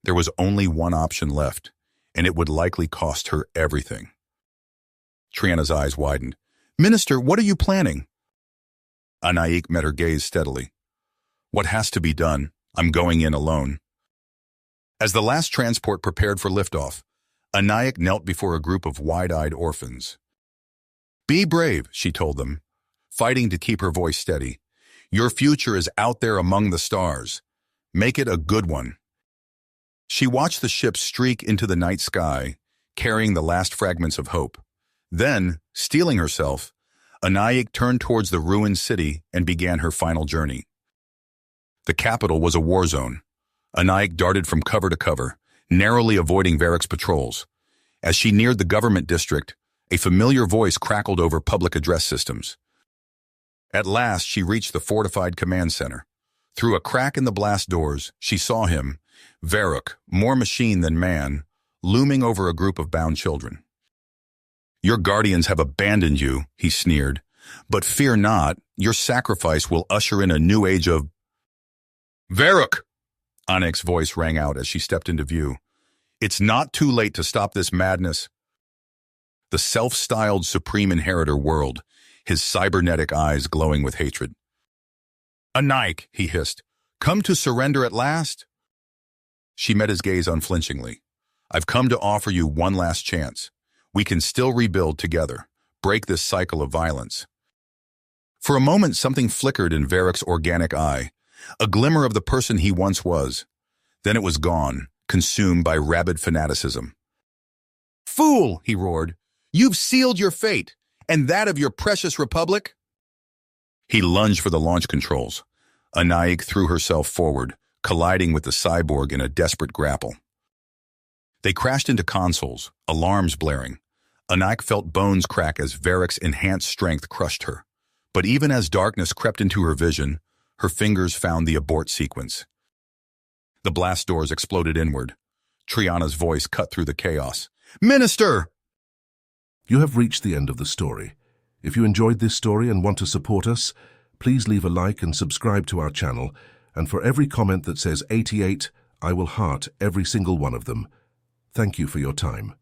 There was only one option left, and it would likely cost her everything. Triana's eyes widened. "Minister, what are you planning?" Anaik met her gaze steadily. "What has to be done? I'm going in alone." As the last transport prepared for liftoff, Anaik knelt before a group of wide-eyed orphans. "Be brave," she told them, fighting to keep her voice steady. "Your future is out there among the stars. Make it a good one." She watched the ship streak into the night sky, carrying the last fragments of hope. Then, steeling herself, Anaik turned towards the ruined city and began her final journey. The capital was a war zone. Anaik darted from cover to cover, narrowly avoiding Varrock's patrols. As she neared the government district, a familiar voice crackled over public address systems. At last, she reached the fortified command center. Through a crack in the blast doors, she saw him, Varrock, more machine than man, looming over a group of bound children. "Your guardians have abandoned you," he sneered. "But fear not, your sacrifice will usher in a new age of—" "Varrock!" Anaik's voice rang out as she stepped into view. "It's not too late to stop this madness." The self-styled Supreme Inheritor whirled, his cybernetic eyes glowing with hatred. "Anaik," he hissed, "come to surrender at last?" She met his gaze unflinchingly. "I've come to offer you one last chance. We can still rebuild together, break this cycle of violence." For a moment, something flickered in Varrock's organic eye, a glimmer of the person he once was. Then it was gone, consumed by rabid fanaticism. "Fool!" he roared. "You've sealed your fate, and that of your precious republic." He lunged for the launch controls. Anaik threw herself forward, colliding with the cyborg in a desperate grapple. They crashed into consoles, alarms blaring. Anaik felt bones crack as Varrock's enhanced strength crushed her. But even as darkness crept into her vision, her fingers found the abort sequence. The blast doors exploded inward. Triana's voice cut through the chaos. "Minister!" You have reached the end of the story. If you enjoyed this story and want to support us, please leave a like and subscribe to our channel. And for every comment that says 88, I will heart every single one of them. Thank you for your time.